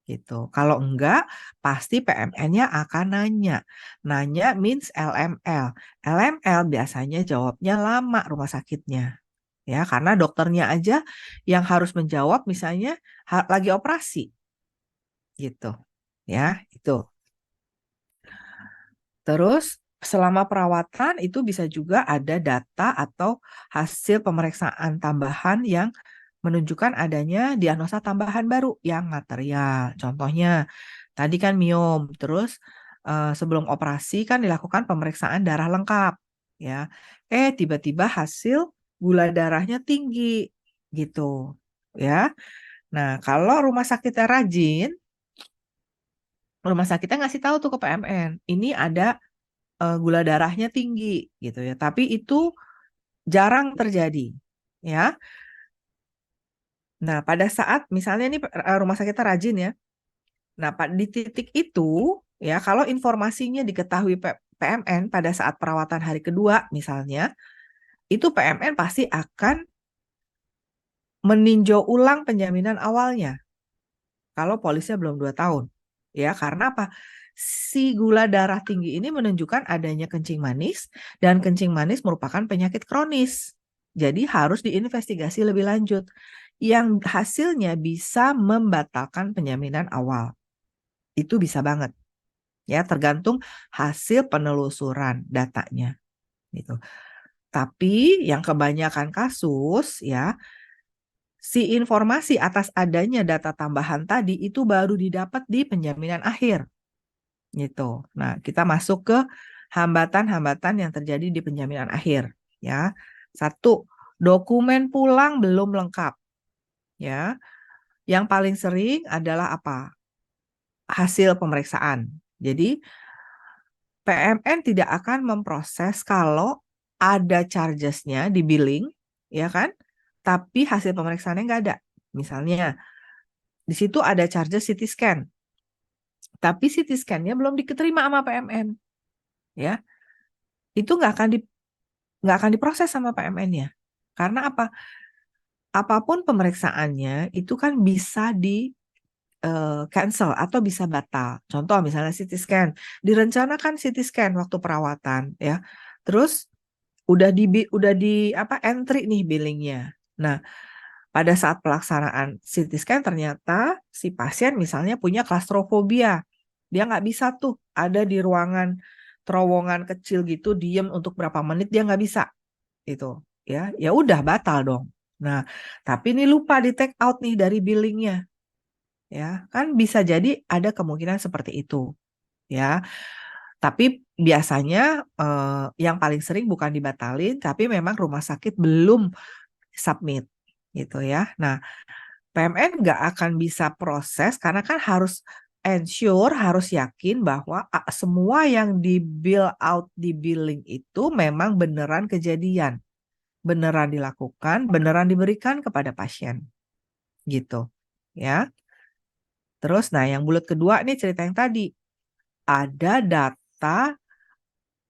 Gitu. Kalau enggak, pasti PMN-nya akan nanya. Nanya means LML. LML biasanya jawabnya lama rumah sakitnya. Ya, karena dokternya aja yang harus menjawab misalnya lagi operasi. Gitu. Ya, itu. Terus selama perawatan itu bisa juga ada data atau hasil pemeriksaan tambahan yang menunjukkan adanya diagnosa tambahan baru yang material. Contohnya tadi kan miom, terus sebelum operasi kan dilakukan pemeriksaan darah lengkap, ya. Tiba-tiba hasil gula darahnya tinggi gitu, ya. Nah, kalau rumah sakitnya rajin, rumah sakitnya ngasih tahu tuh ke PMN, ini ada gula darahnya tinggi gitu ya. Tapi itu jarang terjadi, ya. Nah, pada saat misalnya ini rumah sakitnya rajin ya. Nah, di titik itu ya kalau informasinya diketahui PMN pada saat perawatan hari kedua misalnya, itu PMN pasti akan meninjau ulang penjaminan awalnya. Kalau polisnya belum 2 tahun. Ya, karena apa? Si gula darah tinggi ini menunjukkan adanya kencing manis dan kencing manis merupakan penyakit kronis. Jadi harus diinvestigasi lebih lanjut yang hasilnya bisa membatalkan penjaminan awal. Itu bisa banget. Ya, tergantung hasil penelusuran datanya gitu. Tapi yang kebanyakan kasus ya si informasi atas adanya data tambahan tadi itu baru didapat di penjaminan akhir. Gitu. Nah, kita masuk ke hambatan-hambatan yang terjadi di penjaminan akhir, ya. 1, dokumen pulang belum lengkap, ya. Yang paling sering adalah apa? Hasil pemeriksaan. Jadi, PMN tidak akan memproses kalau ada charges-nya di billing, ya kan? Tapi hasil pemeriksaannya nggak ada. Misalnya, di situ ada charges CT scan, tapi CT scan-nya belum diterima sama PMN, ya. Itu nggak akan diproses sama PMN-nya. Karena apa? Apapun pemeriksaannya itu kan bisa di cancel atau bisa batal. Contoh misalnya CT scan, direncanakan CT scan waktu perawatan ya. Terus udah di apa entry nih billingnya. Nah, pada saat pelaksanaan CT scan ternyata si pasien misalnya punya klaustrofobia. Dia nggak bisa tuh ada di ruangan terowongan kecil gitu diem untuk berapa menit dia nggak bisa itu ya udah batal dong. Nah, tapi ini lupa di take out nih dari billingnya ya kan bisa jadi ada kemungkinan seperti itu ya. Tapi biasanya yang paling sering bukan dibatalin tapi memang rumah sakit belum submit gitu ya. Nah, PMN nggak akan bisa proses karena kan harus ensure, harus yakin bahwa semua yang di bill out di billing itu memang beneran kejadian, beneran dilakukan, beneran diberikan kepada pasien. Gitu. Ya. Terus nah yang bulat kedua nih cerita yang tadi. Ada data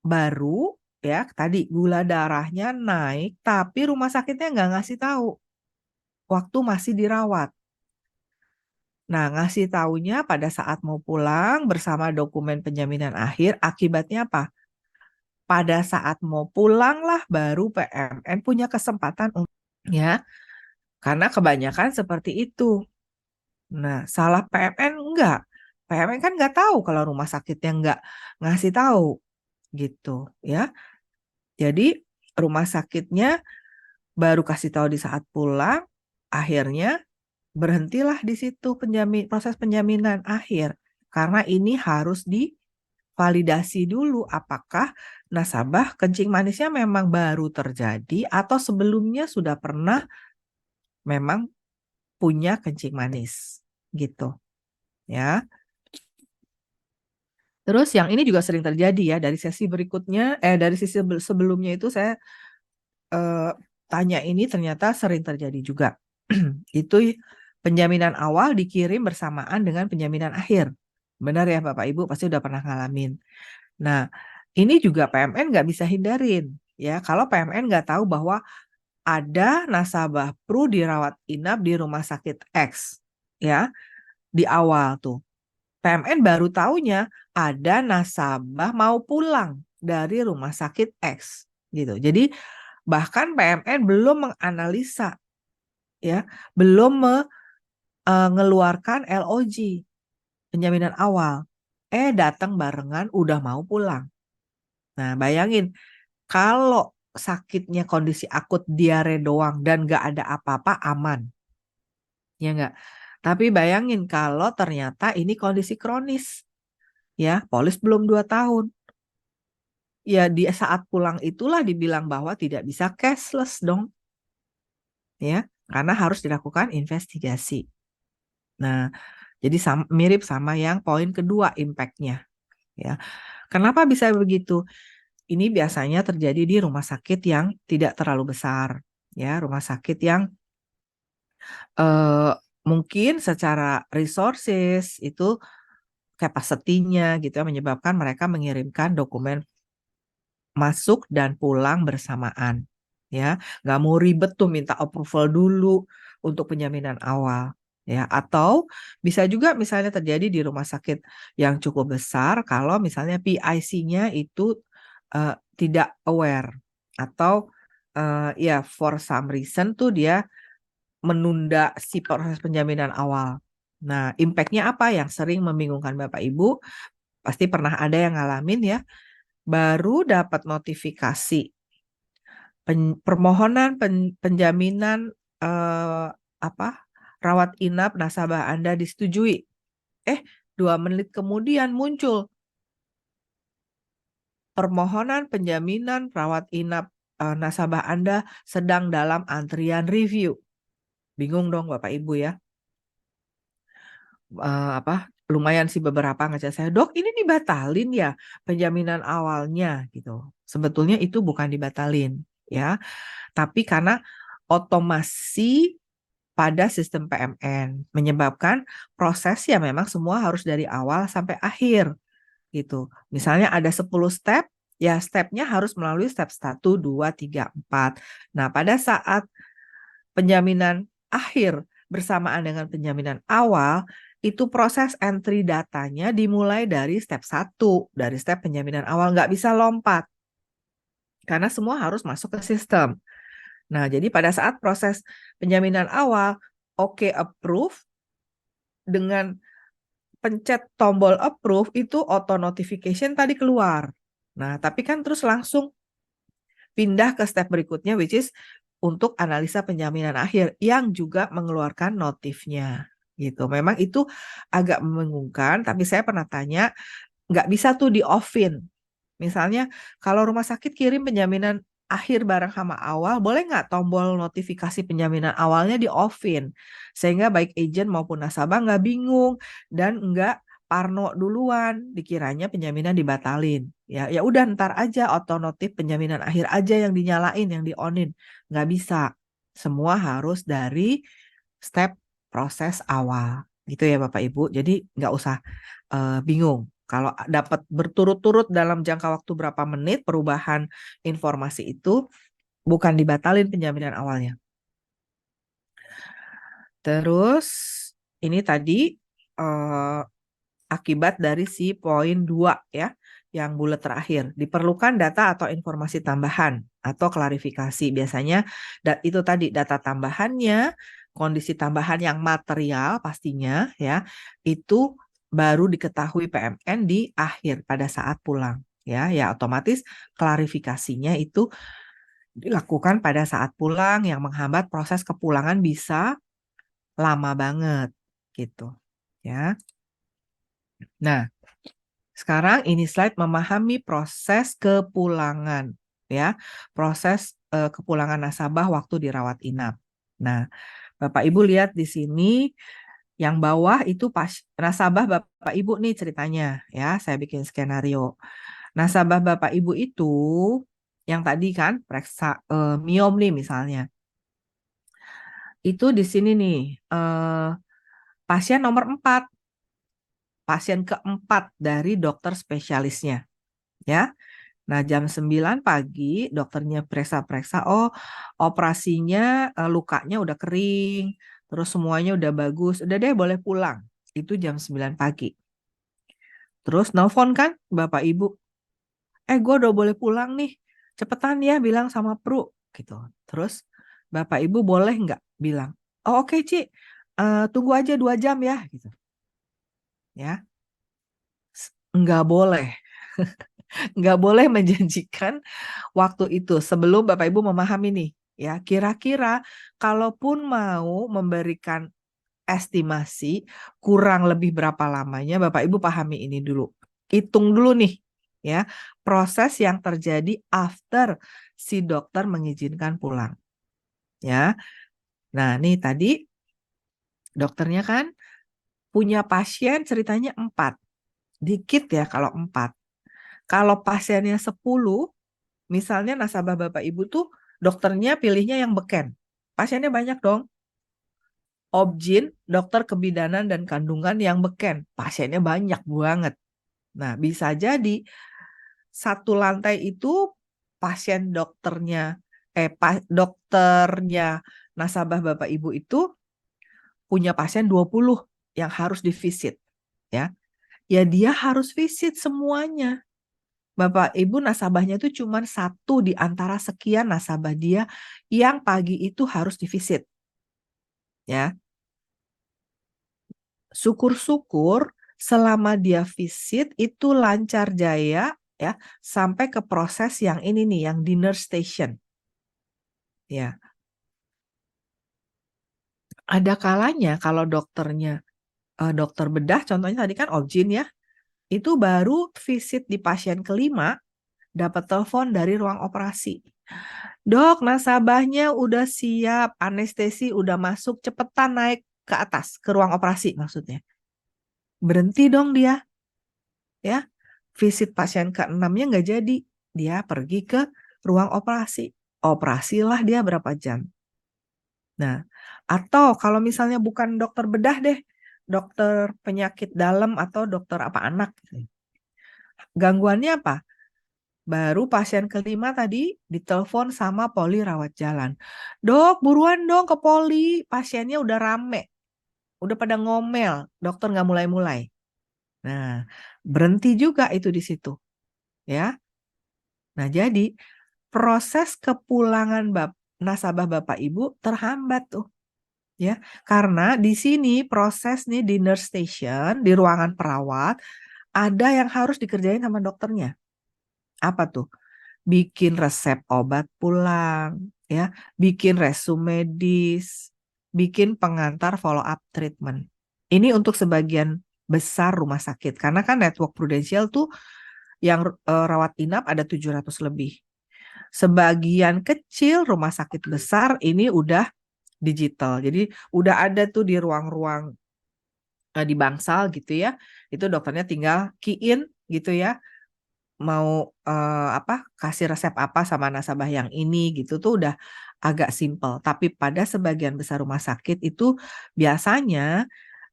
baru ya, tadi gula darahnya naik tapi rumah sakitnya nggak ngasih tahu waktu masih dirawat. Nah, ngasih taunya pada saat mau pulang bersama dokumen penjaminan akhir, akibatnya apa? Pada saat mau pulang lah baru PMN punya kesempatan ya, karena kebanyakan seperti itu. Nah, salah PMN enggak. PMN kan nggak tahu kalau rumah sakitnya nggak ngasih tahu gitu ya. Jadi rumah sakitnya baru kasih tahu di saat pulang, akhirnya berhentilah di situ proses penjaminan akhir. Karena ini harus divalidasi dulu apakah nasabah kencing manisnya memang baru terjadi atau sebelumnya sudah pernah memang punya kencing manis gitu ya. Terus yang ini juga sering terjadi ya, dari sesi berikutnya dari sesi sebelumnya itu saya tanya ini ternyata sering terjadi juga. Itu penjaminan awal dikirim bersamaan dengan penjaminan akhir. Benar ya Bapak Ibu, pasti udah pernah ngalamin. Nah, ini juga PMN nggak bisa hindarin ya. Kalau PMN nggak tahu bahwa ada nasabah PRU dirawat inap di rumah sakit X ya di awal tuh. PMN baru taunya ada nasabah mau pulang dari rumah sakit X gitu. Jadi bahkan PMN belum menganalisa ya, belum mengeluarkan LOG penjaminan awal. Datang barengan udah mau pulang. Nah, bayangin kalau sakitnya kondisi akut diare doang dan nggak ada apa-apa aman. Ya nggak? Tapi bayangin kalau ternyata ini kondisi kronis. Ya, polis belum 2 tahun. Ya, di saat pulang itulah dibilang bahwa tidak bisa cashless dong. Ya, karena harus dilakukan investigasi. Nah, jadi mirip sama yang poin kedua impact-nya. Ya. Kenapa bisa begitu? Ini biasanya terjadi di rumah sakit yang tidak terlalu besar. Ya, rumah sakit yang mungkin secara resources itu capacity-nya gitu ya, menyebabkan mereka mengirimkan dokumen masuk dan pulang bersamaan. Ya, nggak mau ribet tuh minta approval dulu untuk penjaminan awal. Ya, atau bisa juga misalnya terjadi di rumah sakit yang cukup besar kalau misalnya PIC-nya itu tidak aware atau ya for some reason tuh dia menunda si proses penjaminan awal. Nah, impact-nya apa yang sering membingungkan Bapak Ibu? Pasti pernah ada yang ngalamin ya, baru dapat notifikasi permohonan penjaminan apa rawat inap nasabah Anda disetujui. 2 menit kemudian muncul permohonan penjaminan rawat inap nasabah Anda sedang dalam antrian review. Bingung dong Bapak Ibu ya. Lumayan sih beberapa ngechat saya, "Dok, ini dibatalin ya penjaminan awalnya?" gitu. Sebetulnya itu bukan dibatalin ya, tapi karena otomasi pada sistem PMN menyebabkan proses ya memang semua harus dari awal sampai akhir gitu. Misalnya ada 10 step, ya stepnya harus melalui step 1, 2, 3, 4. Nah, pada saat penjaminan akhir bersamaan dengan penjaminan awal, itu proses entry datanya dimulai dari step 1, dari step penjaminan awal, nggak bisa lompat. Karena semua harus masuk ke sistem. Nah, jadi pada saat proses penjaminan awal, oke approve, dengan pencet tombol approve, itu auto notification tadi keluar. Nah, tapi kan terus langsung pindah ke step berikutnya, which is untuk analisa penjaminan akhir yang juga mengeluarkan notifnya gitu. Memang itu agak membingungkan, tapi saya pernah tanya, nggak bisa tuh di off-in. Misalnya kalau rumah sakit kirim penjaminan akhir bareng sama awal, boleh nggak tombol notifikasi penjaminan awalnya di off-in? Sehingga baik agent maupun nasabah nggak bingung dan nggak parno duluan, dikiranya penjaminan dibatalin. Ya udah ntar aja otonotif penjaminan akhir aja yang dinyalain, yang di-on-in. Nggak bisa. Semua harus dari step proses awal. Gitu ya Bapak Ibu. Jadi nggak usah bingung. Kalau dapat berturut-turut dalam jangka waktu berapa menit perubahan informasi itu, bukan dibatalin penjaminan awalnya. Terus ini tadi akibat dari si poin 2 ya, yang bulat terakhir. Diperlukan data atau informasi tambahan atau klarifikasi. Biasanya itu tadi data tambahannya, kondisi tambahan yang material pastinya ya, itu baru diketahui PMN di akhir pada saat pulang ya. Ya otomatis klarifikasinya itu dilakukan pada saat pulang yang menghambat proses kepulangan bisa lama banget gitu ya. Nah, sekarang ini slide memahami proses kepulangan ya, proses kepulangan nasabah waktu dirawat inap. Nah, Bapak Ibu lihat di sini yang bawah itu nasabah Bapak Ibu nih ceritanya ya, saya bikin skenario. Nasabah Bapak Ibu itu yang tadi kan periksa miom nih misalnya. Itu di sini nih pasien nomor 4, pasien keempat dari dokter spesialisnya ya. Nah, jam 9 pagi dokternya periksa-periksa, oh operasinya lukanya udah kering, terus semuanya udah bagus, udah deh boleh pulang. Itu jam 9 pagi. Terus nelfon kan Bapak Ibu, gue udah boleh pulang nih, cepetan ya bilang sama Pru gitu. Terus Bapak Ibu boleh nggak bilang, oh oke Ci, tunggu aja 2 jam ya gitu. Ya, nggak boleh. Nggak boleh menjanjikan waktu itu sebelum Bapak Ibu memahami nih ya, kira-kira kalaupun mau memberikan estimasi kurang lebih berapa lamanya, Bapak Ibu pahami ini dulu. Hitung dulu nih ya, proses yang terjadi after si dokter mengizinkan pulang. Ya. Nah, nih tadi dokternya kan punya pasien ceritanya 4. Dikit ya kalau 4. Kalau pasiennya 10, misalnya nasabah Bapak Ibu tuh dokternya pilihnya yang beken. Pasiennya banyak dong. Obgyn, dokter kebidanan dan kandungan yang beken. Pasiennya banyak banget. Nah, bisa jadi satu lantai itu pasien dokternya, dokternya nasabah Bapak Ibu itu punya pasien 20 yang harus divisit. Ya, dia harus visit semuanya. Bapak Ibu nasabahnya itu cuma 1 di antara sekian nasabah dia yang pagi itu harus divisit. Ya. Syukur-syukur selama dia visit itu lancar jaya ya sampai ke proses yang ini nih, yang dinner station. Ya. Ada kalanya kalau dokternya dokter bedah contohnya tadi kan Obgyn ya. Itu baru visit di pasien kelima dapat telepon dari ruang operasi. Dok, nasabahnya udah siap, anestesi udah masuk, cepetan naik ke atas, ke ruang operasi maksudnya. Berhenti dong dia. Ya, visit pasien ke-6-nya nggak jadi. Dia pergi ke ruang operasi. Operasilah dia berapa jam. Nah, atau kalau misalnya bukan dokter bedah deh, dokter penyakit dalam atau dokter apa anak. Gangguannya apa? Baru pasien kelima tadi ditelepon sama poli rawat jalan. Dok, buruan dong ke poli. Pasiennya udah rame. Udah pada ngomel. Dokter nggak mulai-mulai. Nah, berhenti juga itu di situ. Ya. Nah, jadi proses kepulangan nasabah Bapak Ibu terhambat tuh. Ya, karena di sini proses nih di nurse station, di ruangan perawat, ada yang harus dikerjain sama dokternya. Apa tuh? Bikin resep obat pulang, ya, bikin resume medis, bikin pengantar follow up treatment. Ini untuk sebagian besar rumah sakit karena kan network Prudential tuh yang rawat inap ada 700 lebih. Sebagian kecil rumah sakit besar ini udah digital. Jadi udah ada tuh di ruang-ruang di Bangsal gitu ya. Itu dokternya tinggal key in gitu ya, mau kasih resep apa sama nasabah yang ini gitu tuh udah agak simple. Tapi pada sebagian besar rumah sakit itu biasanya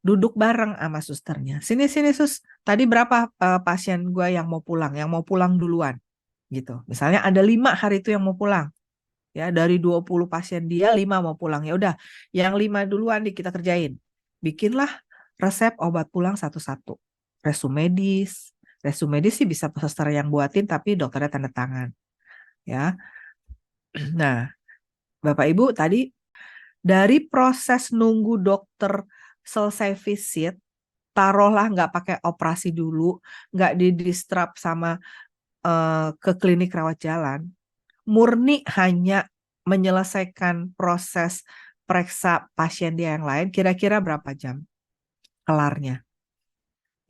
duduk bareng sama susternya. Sini sus, tadi berapa pasien gue yang mau pulang duluan gitu. Misalnya ada 5 hari itu yang mau pulang. Ya, dari 20 pasien dia 5 mau pulang. Ya udah, yang 5 duluan kita kerjain. Bikinlah resep obat pulang satu-satu. Resume medis sih bisa suster yang buatin tapi dokternya tanda tangan. Ya. Nah, Bapak Ibu tadi dari proses nunggu dokter selesai visit, taruhlah nggak pakai operasi dulu, nggak di-distrap sama ke klinik rawat jalan, murni hanya menyelesaikan proses periksa pasien dia yang lain, kira-kira berapa jam kelarnya?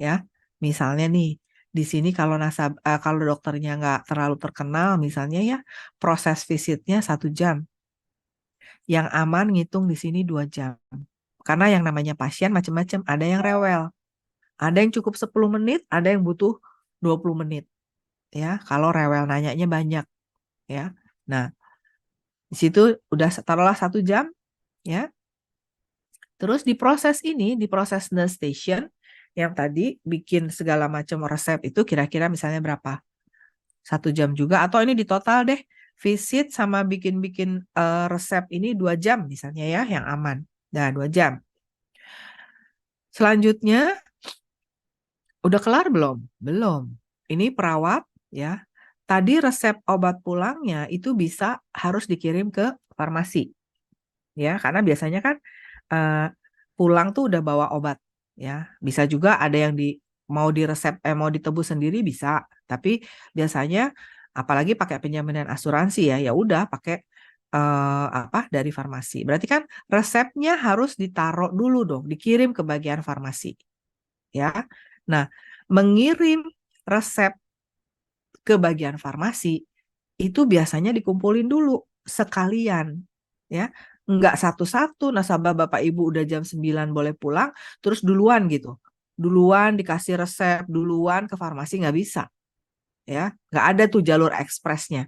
Ya, misalnya nih, di sini kalau dokternya nggak terlalu terkenal, misalnya ya, proses visitnya 1 jam. Yang aman ngitung di sini 2 jam. Karena yang namanya pasien macam-macam, ada yang rewel, ada yang cukup 10 menit, ada yang butuh 20 menit. Ya, kalau rewel nanyanya banyak, ya. Nah, di situ udah taruhlah 1 jam, ya. Terus di proses nurse station, yang tadi bikin segala macam resep itu kira-kira misalnya berapa? 1 jam juga, atau ini di total deh, visit sama bikin-bikin resep ini 2 jam misalnya ya, yang aman. Nah, 2 jam. Selanjutnya, udah kelar belum? Belum. Ini perawat ya. Tadi resep obat pulangnya itu harus dikirim ke farmasi. Ya, karena biasanya kan pulang tuh udah bawa obat ya. Bisa juga ada yang mau ditebus sendiri bisa, tapi biasanya apalagi pakai penjaminan asuransi ya udah pakai dari farmasi. Berarti kan resepnya harus ditaruh dulu dong, dikirim ke bagian farmasi. Ya. Nah, mengirim resep ke bagian farmasi itu biasanya dikumpulin dulu sekalian, ya. Enggak satu-satu nasabah Bapak Ibu udah jam 9 boleh pulang, terus duluan gitu. Duluan dikasih resep, duluan ke farmasi, nggak bisa. Ya, nggak ada tuh jalur ekspresnya.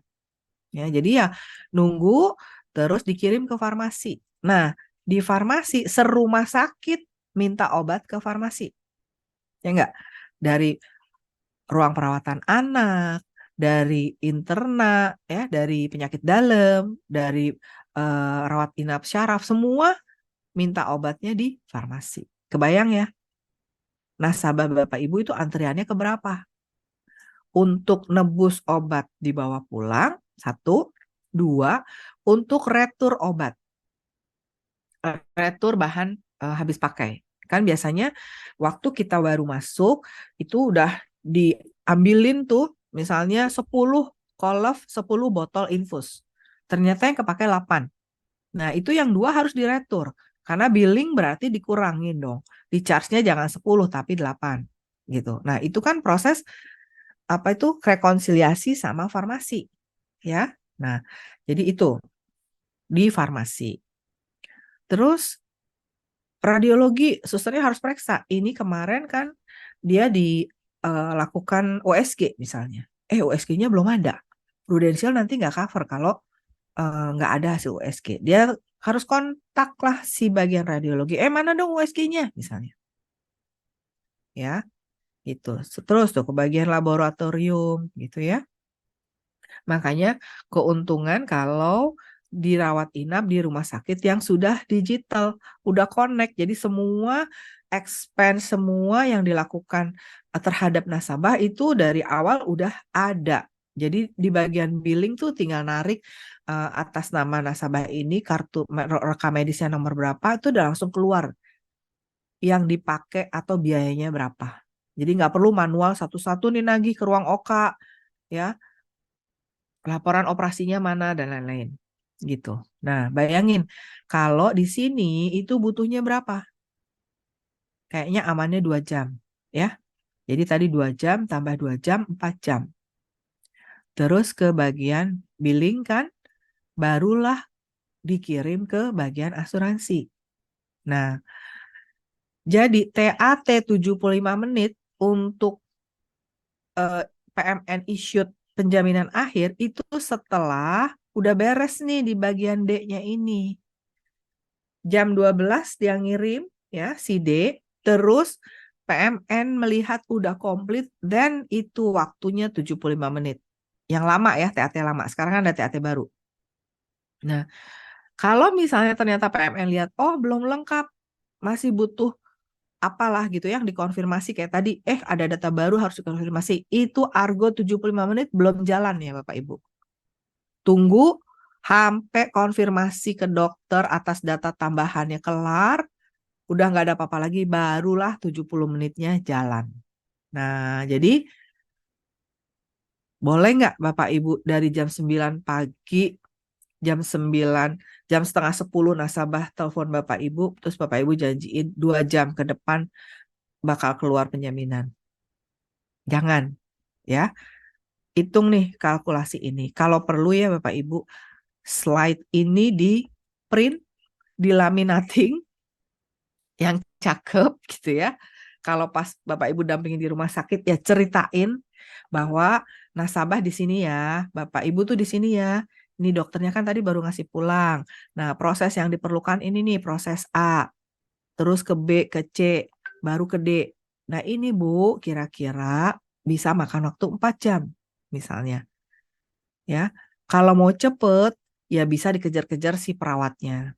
Ya, jadi ya nunggu terus dikirim ke farmasi. Nah, di farmasi serumah sakit minta obat ke farmasi. Ya enggak? Dari ruang perawatan anak, dari interna, ya, dari penyakit dalam, dari rawat inap syaraf, semua minta obatnya di farmasi. Kebayang ya? Nasabah Bapak Ibu itu antriannya keberapa? Untuk nebus obat dibawa pulang, 1, 2, untuk retur obat. Retur bahan habis pakai. Kan biasanya waktu kita baru masuk, itu udah diambilin tuh, misalnya 10 kolef, 10 botol infus. Ternyata yang kepake 8. Nah, itu yang 2 harus diretur. Karena billing berarti dikurangin dong. Di charge-nya jangan 10 tapi 8 gitu. Nah, itu kan proses rekonsiliasi sama farmasi, ya. Nah, jadi itu di farmasi. Terus radiologi, susternya harus periksa. Ini kemarin kan dia dilakukan USG misalnya. USG-nya belum ada. Prudensial nanti nggak cover kalau nggak ada hasil USG. Dia harus kontak lah si bagian radiologi. Mana dong USG-nya misalnya. Ya, itu. Terus tuh ke bagian laboratorium gitu ya. Makanya keuntungan kalau dirawat inap di rumah sakit yang sudah digital, udah connect. Jadi semua expense, semua yang dilakukan terhadap nasabah itu dari awal udah ada. Jadi di bagian billing tuh tinggal narik atas nama nasabah ini, kartu rekam medisnya nomor berapa, itu udah langsung keluar yang dipakai atau biayanya berapa. Jadi nggak perlu manual satu-satu nih nagih ke ruang OK, ya, laporan operasinya mana dan lain-lain gitu. Nah, bayangin kalau di sini itu butuhnya berapa? Kayaknya amannya 2 jam, ya. Jadi tadi 2 jam tambah 2 jam 4 jam. Terus ke bagian billing kan, barulah dikirim ke bagian asuransi. Nah, jadi TAT 75 menit untuk PMN issued penjaminan akhir itu setelah udah beres nih di bagian D-nya ini. Jam 12 dia ngirim ya si D, terus PMN melihat udah komplit dan itu waktunya 75 menit. Yang lama ya, TAT lama. Sekarang kan ada TAT baru. Nah, kalau misalnya ternyata PMN lihat, oh belum lengkap, masih butuh apalah gitu yang dikonfirmasi kayak tadi, ada data baru harus dikonfirmasi. Itu argo 75 menit belum jalan ya Bapak Ibu. Tunggu sampai konfirmasi ke dokter atas data tambahannya kelar, udah nggak ada apa-apa lagi, barulah 70 menitnya jalan. Nah, jadi Boleh nggak Bapak Ibu dari jam 9 pagi, jam 9, jam setengah 10 nasabah telepon Bapak Ibu, terus Bapak Ibu janjiin 2 jam ke depan bakal keluar penjaminan. Jangan, ya. Hitung nih kalkulasi ini. Kalau perlu ya Bapak Ibu, slide ini di print, di laminating yang cakep gitu ya. Kalau pas Bapak Ibu dampingin di rumah sakit ya ceritain bahwa nasabah di sini ya, Bapak Ibu tuh di sini ya. Ini dokternya kan tadi baru ngasih pulang. Nah, proses yang diperlukan ini nih, proses A, terus ke B, ke C, baru ke D. Nah, ini Bu, kira-kira bisa makan waktu 4 jam misalnya. Ya. Kalau mau cepet, ya bisa dikejar-kejar si perawatnya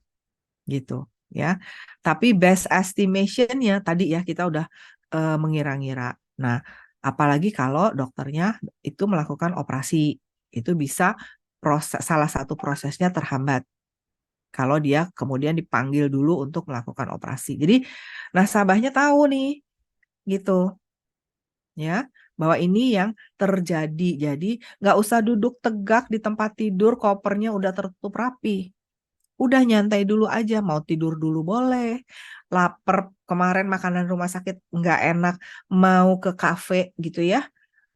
gitu ya. Tapi best estimation-nya tadi ya kita udah mengira-ngira. Nah, apalagi kalau dokternya itu melakukan operasi, itu bisa salah satu prosesnya terhambat kalau dia kemudian dipanggil dulu untuk melakukan operasi. Jadi nasabahnya tahu nih gitu ya bahwa ini yang terjadi. Jadi nggak usah duduk tegak di tempat tidur, kopernya udah tertutup rapi. Udah nyantai dulu aja, mau tidur dulu boleh. Laper kemarin makanan rumah sakit nggak enak, mau ke kafe gitu ya,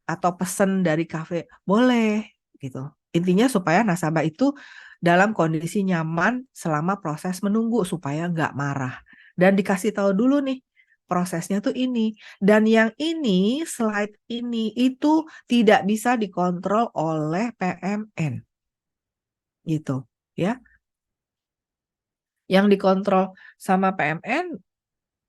atau pesen dari kafe boleh gitu. Intinya supaya nasabah itu dalam kondisi nyaman selama proses menunggu supaya nggak marah. Dan dikasih tahu dulu nih prosesnya tuh ini. Dan yang ini, slide ini itu tidak bisa dikontrol oleh PMN gitu ya. Yang dikontrol sama PMN,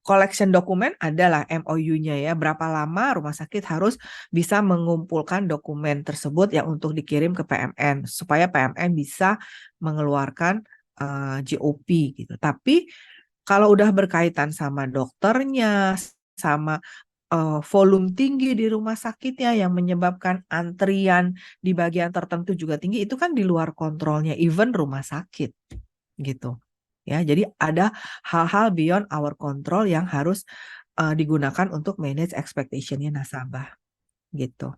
collection dokumen adalah MOU-nya ya. Berapa lama rumah sakit harus bisa mengumpulkan dokumen tersebut yang untuk dikirim ke PMN supaya PMN bisa mengeluarkan GOP gitu. Tapi kalau udah berkaitan sama dokternya, sama volume tinggi di rumah sakitnya yang menyebabkan antrian di bagian tertentu juga tinggi, itu kan di luar kontrolnya even rumah sakit gitu. Ya, jadi ada hal-hal beyond our control yang harus digunakan untuk manage expectation-nya nasabah gitu.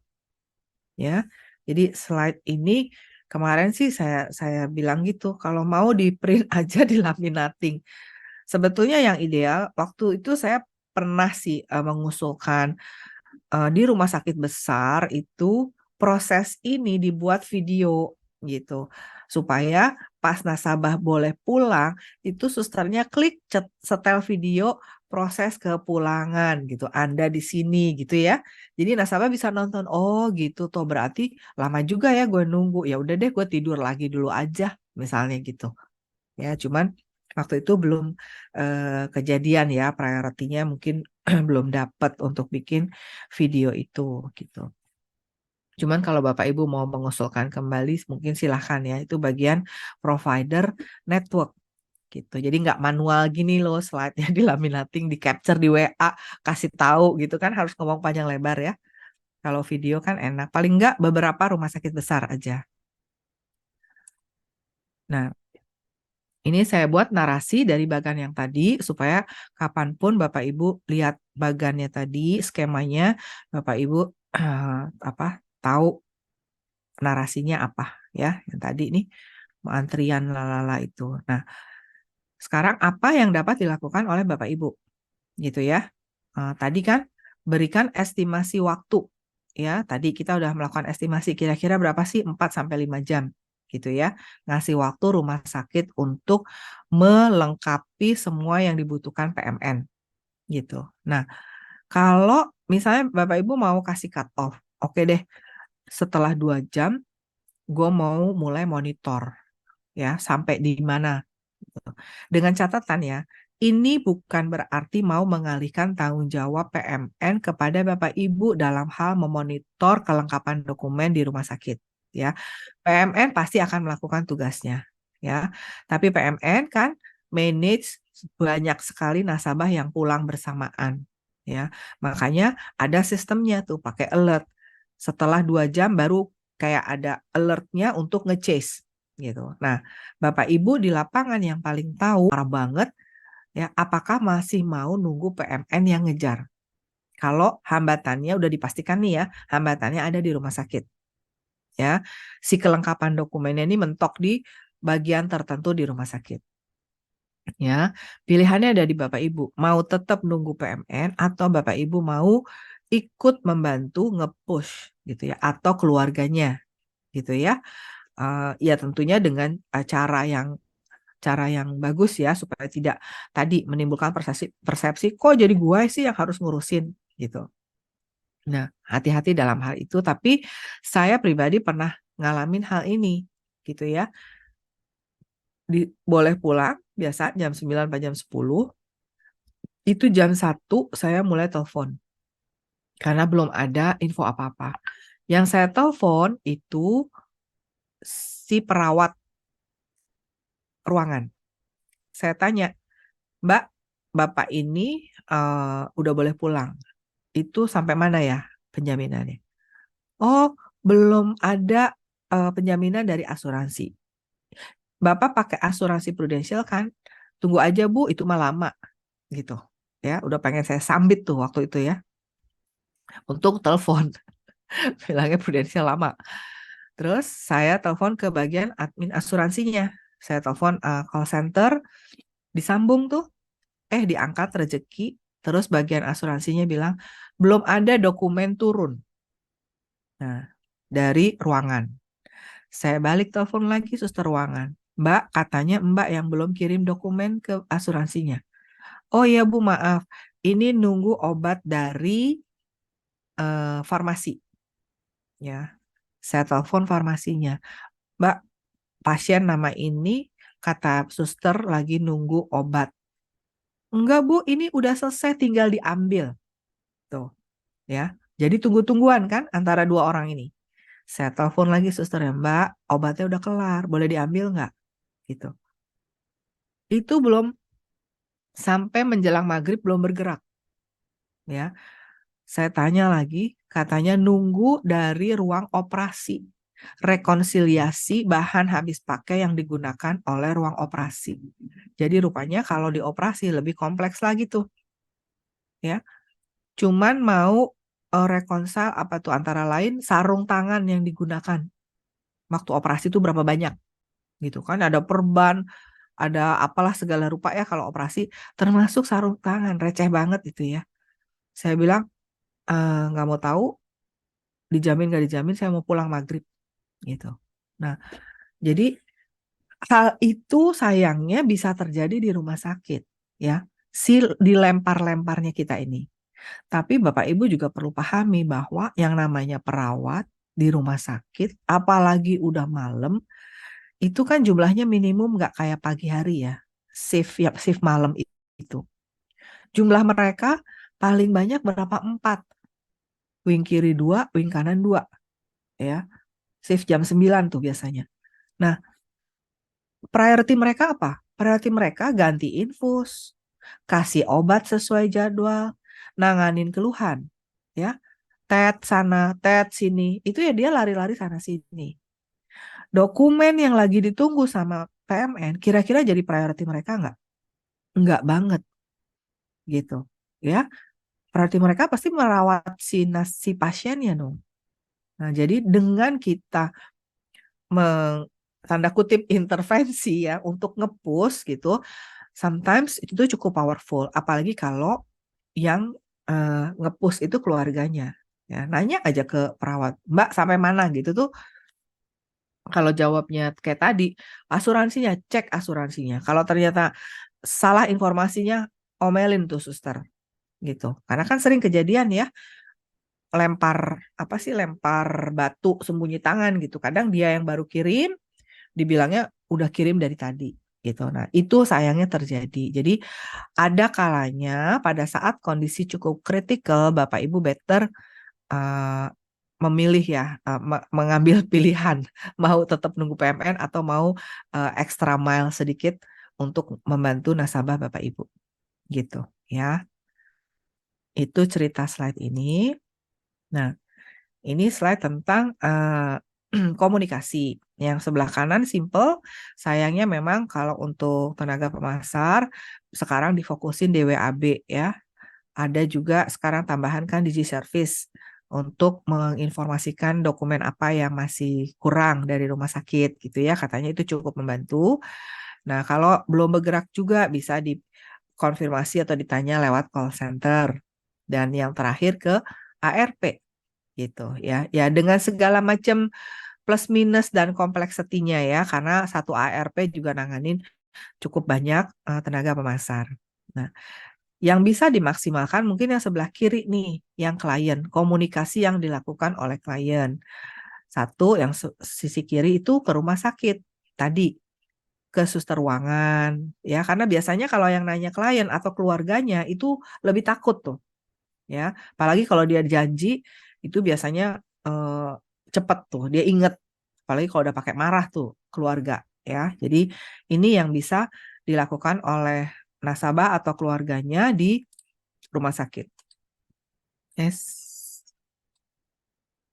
Ya. Jadi slide ini kemarin sih saya bilang gitu, kalau mau di print aja di laminating. Sebetulnya yang ideal waktu itu saya pernah sih mengusulkan di rumah sakit besar itu proses ini dibuat video gitu supaya pas nasabah boleh pulang itu susternya klik setel video proses kepulangan gitu. Anda di sini gitu ya. Jadi nasabah bisa nonton, oh gitu toh berarti lama juga ya gue nunggu. Ya udah deh gue tidur lagi dulu aja misalnya gitu. Ya cuman waktu itu belum kejadian ya, priority-nya mungkin belum dapat untuk bikin video itu gitu. Cuman kalau Bapak Ibu mau mengusulkan kembali mungkin silahkan ya, itu bagian provider network gitu. Jadi nggak manual gini loh slide-nya di laminating, di capture di WA, kasih tahu gitu kan harus ngomong panjang lebar ya. Kalau video kan enak, paling nggak beberapa rumah sakit besar aja. Nah, ini saya buat narasi dari bagan yang tadi supaya kapanpun Bapak Ibu lihat bagannya tadi, skemanya, Bapak Ibu tahu narasinya apa ya. Yang tadi nih antrian lalala itu. Nah, sekarang apa yang dapat dilakukan oleh Bapak Ibu? Gitu ya. Tadi kan berikan estimasi waktu. Ya, tadi kita udah melakukan estimasi kira-kira berapa sih 4 sampai 5 jam gitu ya. Ngasih waktu rumah sakit untuk melengkapi semua yang dibutuhkan PMN gitu. Nah, kalau misalnya Bapak Ibu mau kasih cut off, oke deh. Setelah 2 jam gue mau mulai monitor ya sampai di mana. Dengan catatan ya, ini bukan berarti mau mengalihkan tanggung jawab PMN kepada Bapak Ibu dalam hal memonitor kelengkapan dokumen di rumah sakit. Ya, PMN pasti akan melakukan tugasnya. Ya, tapi PMN kan manage banyak sekali nasabah yang pulang bersamaan. Ya, makanya ada sistemnya tuh pakai alert. Setelah 2 jam baru kayak ada alertnya untuk nge-chase gitu. Nah, Bapak Ibu di lapangan yang paling tahu parah banget ya, apakah masih mau nunggu PMN yang ngejar? Kalau hambatannya udah dipastikan nih ya, hambatannya ada di rumah sakit. ya. Si kelengkapan dokumennya ini mentok di bagian tertentu di rumah sakit. Ya, pilihannya ada di Bapak Ibu. Mau tetap nunggu PMN atau Bapak Ibu mau ikut membantu nge-push gitu ya, atau keluarganya gitu ya. Ya tentunya dengan cara yang bagus ya, supaya tidak tadi menimbulkan persepsi kok jadi gue sih yang harus ngurusin gitu. Nah, hati-hati dalam hal itu, tapi saya pribadi pernah ngalamin hal ini gitu ya. Boleh pulang biasa jam 9 atau jam 10. Itu jam 1 saya mulai telepon karena belum ada info apa-apa. Yang saya telepon itu si perawat ruangan. Saya tanya, Mbak, Bapak ini udah boleh pulang. Itu sampai mana ya penjaminannya? Oh, belum ada penjaminan dari asuransi. Bapak pakai asuransi prudensial kan? Tunggu aja Bu, itu mah lama gitu. Ya, udah pengen saya sambit tuh waktu itu ya. Untuk telepon. Bilangnya prudensial lama. Terus saya telepon ke bagian admin asuransinya. Saya telepon call center, disambung tuh. Diangkat rezeki. Terus bagian asuransinya bilang, belum ada dokumen turun. Nah, dari ruangan. Saya balik telepon lagi suster ruangan. Mbak, katanya Mbak yang belum kirim dokumen ke asuransinya. Oh iya Bu, maaf. Ini nunggu obat dari farmasi. Ya, saya telepon farmasinya. Mbak, pasien nama ini kata suster lagi nunggu obat. Enggak Bu, ini udah selesai tinggal diambil. Tuh, ya. Jadi tunggu-tungguan kan antara dua orang ini. Saya telepon lagi suster ya, Mbak, obatnya udah kelar, boleh diambil nggak? Gitu. Itu belum sampai menjelang maghrib belum bergerak. Ya, saya tanya lagi, katanya nunggu dari ruang operasi. Rekonsiliasi bahan habis pakai yang digunakan oleh ruang operasi. Jadi rupanya kalau dioperasi lebih kompleks lagi tuh. Ya. Cuman mau rekonsal apa tuh antara lain sarung tangan yang digunakan waktu operasi itu berapa banyak gitu kan, ada perban, ada apalah segala rupa ya kalau operasi, termasuk sarung tangan, receh banget itu ya. Saya bilang nggak mau tahu, dijamin nggak dijamin, saya mau pulang maghrib gitu. Nah, jadi hal itu sayangnya bisa terjadi di rumah sakit ya, si dilempar-lemparnya kita ini. Tapi Bapak Ibu juga perlu pahami bahwa yang namanya perawat di rumah sakit, apalagi udah malam, itu kan jumlahnya minimum nggak kayak pagi hari ya. Shift malam itu. Jumlah mereka paling banyak berapa? 4. Wing kiri 2, wing kanan 2. Ya. Shift jam 9 tuh biasanya. Nah, priority mereka apa? Priority mereka ganti infus, kasih obat sesuai jadwal, nanganin keluhan. Ya. Tet sana, tet sini. Itu ya dia lari-lari sana sini. Dokumen yang lagi ditunggu sama PMN, kira-kira jadi priority mereka nggak? Nggak banget. Gitu. Ya. Priority mereka pasti merawat si pasiennya dong. Nah, jadi dengan kita tanda kutip intervensi ya untuk nge-push gitu, sometimes itu tuh cukup powerful. Apalagi kalau yang nge-push itu keluarganya. Ya, nanya aja ke perawat, Mbak sampai mana gitu tuh. Kalau jawabnya kayak tadi, asuransinya, cek asuransinya. Kalau ternyata salah informasinya, omelin tuh suster gitu. Karena kan sering kejadian ya, lempar batu sembunyi tangan gitu. Kadang dia yang baru kirim, dibilangnya udah kirim dari tadi gitu. Nah, itu sayangnya terjadi. Jadi ada kalanya pada saat kondisi cukup kritikal, Bapak Ibu better memilih ya, mengambil pilihan mau tetap nunggu PMN atau mau extra mile sedikit untuk membantu nasabah Bapak Ibu gitu ya. Itu cerita slide ini. Nah, ini slide tentang komunikasi. Yang sebelah kanan simple, sayangnya memang kalau untuk tenaga pemasar sekarang difokusin DWAB ya. Ada juga sekarang tambahan kan Digi Service untuk menginformasikan dokumen apa yang masih kurang dari rumah sakit gitu ya. Katanya itu cukup membantu. Nah, kalau belum bergerak juga bisa dikonfirmasi atau ditanya lewat call center. Dan yang terakhir ke ARP gitu ya. Ya dengan segala macam plus minus dan kompleksitinya ya, karena satu ARP juga nanganin cukup banyak tenaga pemasar. Nah, yang bisa dimaksimalkan mungkin yang sebelah kiri nih, yang klien, komunikasi yang dilakukan oleh klien. Satu, yang sisi kiri itu ke rumah sakit tadi, ke suster ruangan, ya karena biasanya kalau yang nanya klien atau keluarganya itu lebih takut tuh, ya. Apalagi kalau dia janji itu biasanya cepet tuh, dia inget. Apalagi kalau udah pakai marah tuh keluarga, ya. Jadi ini yang bisa dilakukan oleh nasabah atau keluarganya di rumah sakit. Yes.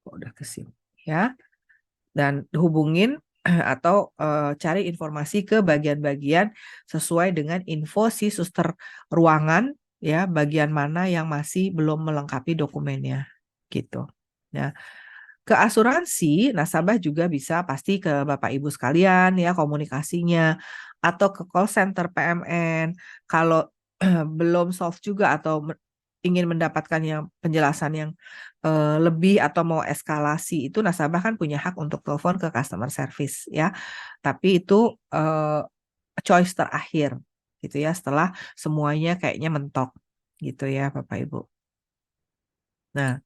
Udah ke sini ya. Dan hubungin atau cari informasi ke bagian-bagian sesuai dengan info si suster ruangan ya, bagian mana yang masih belum melengkapi dokumennya gitu. Nah, ke asuransi nasabah juga bisa pasti ke Bapak Ibu sekalian ya komunikasinya atau ke call center PMN. Kalau belum solve juga atau ingin mendapatkan yang penjelasan yang lebih atau mau eskalasi itu nasabah kan punya hak untuk telepon ke customer service ya. Tapi itu choice terakhir gitu ya setelah semuanya kayaknya mentok gitu ya Bapak Ibu. Nah,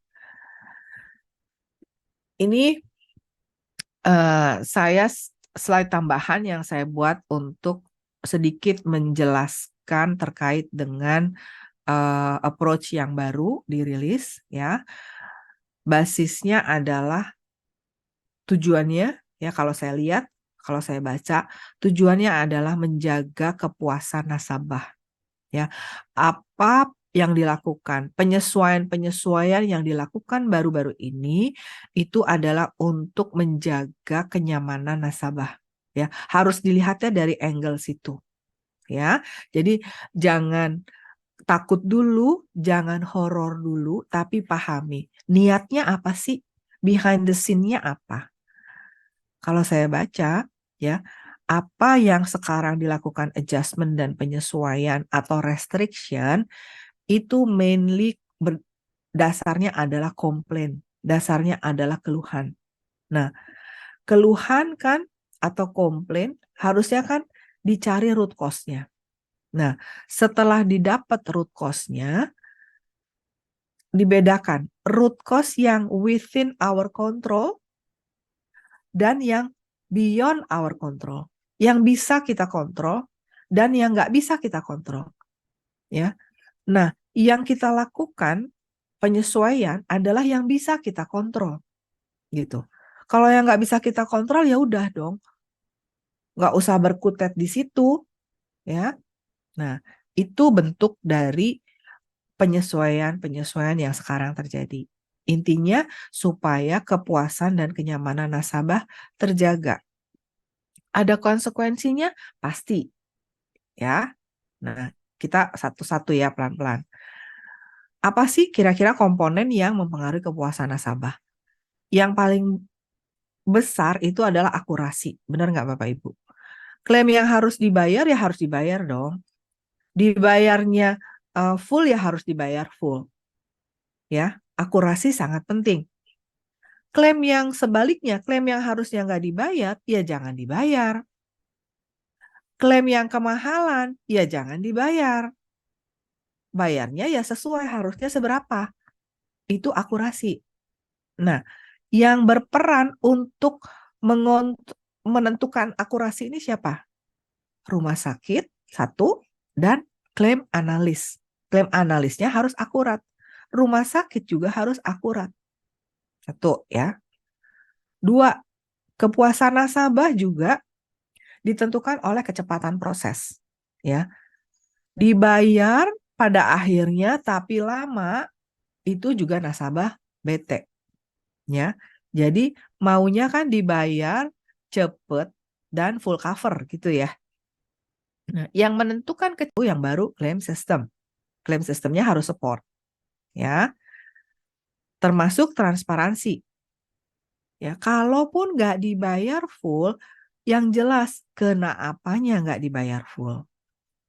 ini saya slide tambahan yang saya buat untuk sedikit menjelaskan terkait dengan approach yang baru dirilis ya. Basisnya adalah tujuannya ya kalau saya lihat, kalau saya baca, tujuannya adalah menjaga kepuasan nasabah ya. Apa yang dilakukan, penyesuaian-penyesuaian yang dilakukan baru-baru ini itu adalah untuk menjaga kenyamanan nasabah ya. Harus dilihatnya dari angle situ ya. Jadi jangan takut dulu, jangan horor dulu, tapi pahami niatnya apa sih, behind the scene-nya apa. Kalau saya baca ya, apa yang sekarang dilakukan adjustment dan penyesuaian atau restriction itu mainly dasarnya adalah komplain, dasarnya adalah keluhan. Nah, keluhan kan atau komplain harusnya kan dicari root cause-nya. Nah, setelah didapat root cause-nya, dibedakan root cause yang within our control dan yang beyond our control. Yang bisa kita kontrol dan yang nggak bisa kita kontrol. Ya. Nah, yang kita lakukan penyesuaian adalah yang bisa kita kontrol. Gitu. Kalau yang nggak bisa kita kontrol ya udah dong. Nggak usah berkutat di situ. Ya. Nah, itu bentuk dari penyesuaian-penyesuaian yang sekarang terjadi. Intinya supaya kepuasan dan kenyamanan nasabah terjaga. Ada konsekuensinya? Pasti. Ya. Nah, kita satu-satu ya pelan-pelan. Apa sih kira-kira komponen yang mempengaruhi kepuasan nasabah? Yang paling besar itu adalah akurasi. Benar nggak Bapak Ibu? Klaim yang harus dibayar ya harus dibayar dong. Dibayarnya full ya harus dibayar full. Ya, akurasi sangat penting. Klaim yang sebaliknya, klaim yang harusnya nggak dibayar, ya jangan dibayar. Klaim yang kemahalan, ya jangan dibayar. Bayarnya ya sesuai, harusnya seberapa. Itu akurasi. Nah, yang berperan untuk menentukan akurasi ini siapa? Rumah sakit, satu, dan klaim analis. Klaim analisnya harus akurat. Rumah sakit juga harus akurat. Satu ya. Dua, kepuasan nasabah juga ditentukan oleh kecepatan proses. Ya, dibayar pada akhirnya tapi lama itu juga nasabah bete. Ya, jadi maunya kan dibayar cepet dan full cover gitu ya. Nah, yang menentukan yang baru klaim sistem. Klaim sistemnya harus support. Ya. termasuk transparansi. Ya, kalaupun nggak dibayar full, yang jelas kena apanya nggak dibayar full.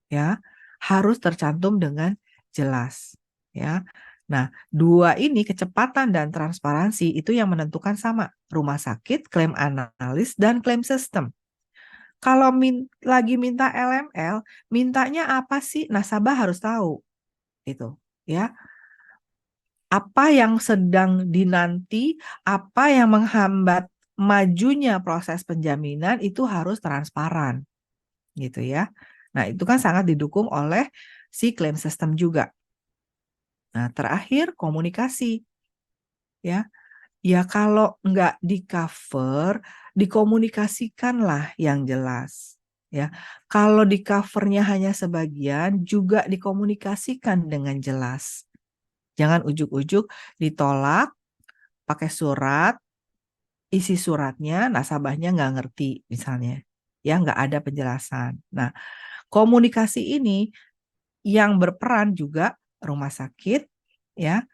Ya, harus tercantum dengan jelas. Ya, nah, dua ini kecepatan dan transparansi itu yang menentukan sama rumah sakit, klaim analis, dan klaim sistem. Kalau lagi minta LML, mintanya apa sih? Nasabah harus tahu itu, ya. Apa yang sedang dinanti, apa yang menghambat majunya proses penjaminan itu harus transparan, gitu ya. Nah, itu kan sangat didukung oleh si klaim sistem juga. Nah, terakhir komunikasi, ya. Ya kalau nggak di-cover, dikomunikasikanlah yang jelas. Ya, kalau di-covernya hanya sebagian, juga dikomunikasikan dengan jelas. Jangan ujuk-ujuk ditolak, pakai surat, isi suratnya nasabahnya nggak ngerti misalnya. Ya, nggak ada penjelasan. Nah, komunikasi ini yang berperan juga rumah sakit, ya,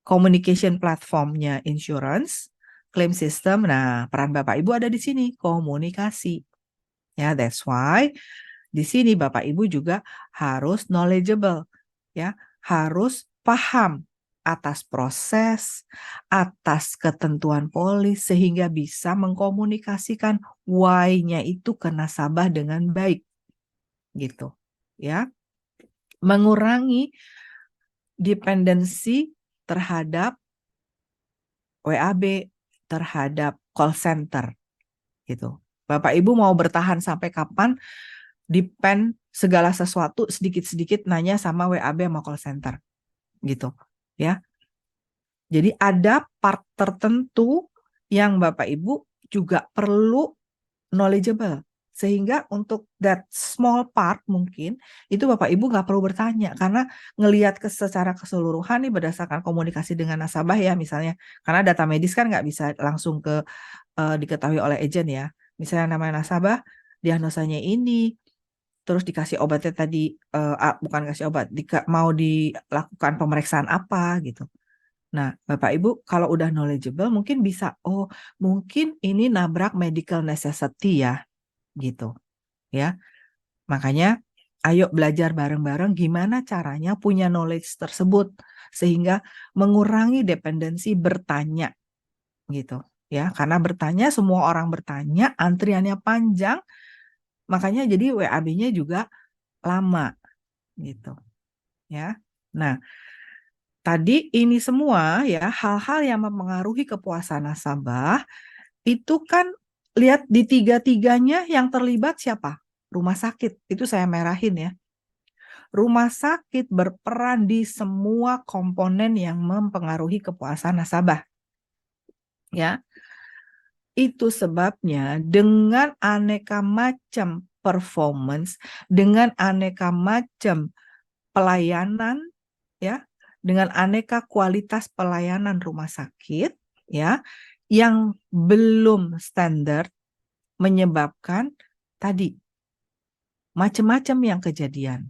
communication platformnya insurance, claim system. Nah, peran Bapak Ibu ada di sini, komunikasi. Ya, that's why di sini Bapak Ibu juga harus knowledgeable, ya, harus paham atas proses, atas ketentuan polis sehingga bisa mengkomunikasikan why-nya itu ke nasabah dengan baik. Gitu, ya. Mengurangi dependensi terhadap WAB, terhadap call center gitu. Bapak Ibu mau bertahan sampai kapan depend segala sesuatu sedikit-sedikit nanya sama WAB sama call center gitu ya. Jadi ada part tertentu yang Bapak Ibu juga perlu knowledgeable. Sehingga untuk that small part mungkin itu Bapak Ibu nggak perlu bertanya karena ngelihat secara keseluruhan nih berdasarkan komunikasi dengan nasabah ya misalnya karena data medis kan nggak bisa langsung diketahui oleh agent ya. Misalnya namanya nasabah, diagnosanya ini, terus dikasih obatnya tadi bukan kasih obat, mau dilakukan pemeriksaan apa gitu. Nah, Bapak Ibu kalau udah knowledgeable mungkin bisa, oh mungkin ini nabrak medical necessity ya, gitu. Ya, makanya ayo belajar bareng-bareng gimana caranya punya knowledge tersebut sehingga mengurangi dependensi bertanya, gitu. Ya, karena bertanya semua orang bertanya, antriannya panjang, makanya jadi WAB-nya juga lama, gitu. Ya, nah. Tadi ini semua ya hal-hal yang mempengaruhi kepuasan nasabah itu kan lihat di tiga-tiganya yang terlibat siapa? Rumah sakit. Itu saya merahin ya. Rumah sakit berperan di semua komponen yang mempengaruhi kepuasan nasabah. Ya. Itu sebabnya dengan aneka macam performance, dengan aneka macam pelayanan ya, dengan aneka kualitas pelayanan rumah sakit ya yang belum standar menyebabkan tadi macam-macam yang kejadian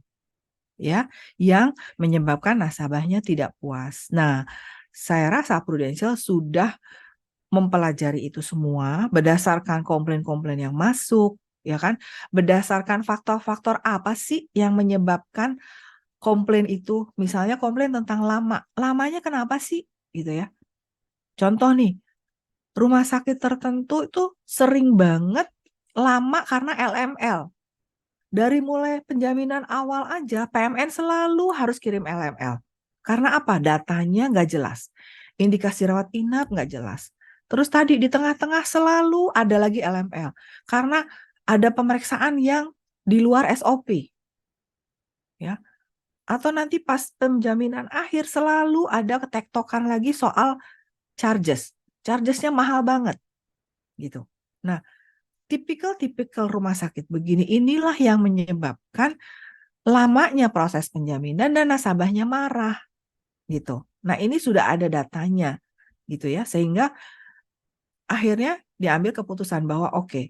ya yang menyebabkan nasabahnya tidak puas. Nah, saya rasa Prudential sudah mempelajari itu semua berdasarkan komplain-komplain yang masuk ya kan, berdasarkan faktor-faktor apa sih yang menyebabkan komplain itu, misalnya komplain tentang lamanya kenapa sih gitu ya. Contoh nih, rumah sakit tertentu itu sering banget lama karena LML. Dari mulai penjaminan awal aja, PMN selalu harus kirim LML. Karena apa? Datanya nggak jelas. Indikasi rawat inap nggak jelas. Terus tadi di tengah-tengah selalu ada lagi LML. Karena ada pemeriksaan yang di luar SOP. Ya. Atau nanti pas penjaminan akhir selalu ada ketektokan lagi soal charges. Chargesnya mahal banget. Gitu. Nah, tipikal rumah sakit begini inilah yang menyebabkan lamanya proses penjaminan dan nasabahnya marah. Gitu. Nah, ini sudah ada datanya. Gitu ya. Sehingga akhirnya diambil keputusan bahwa oke,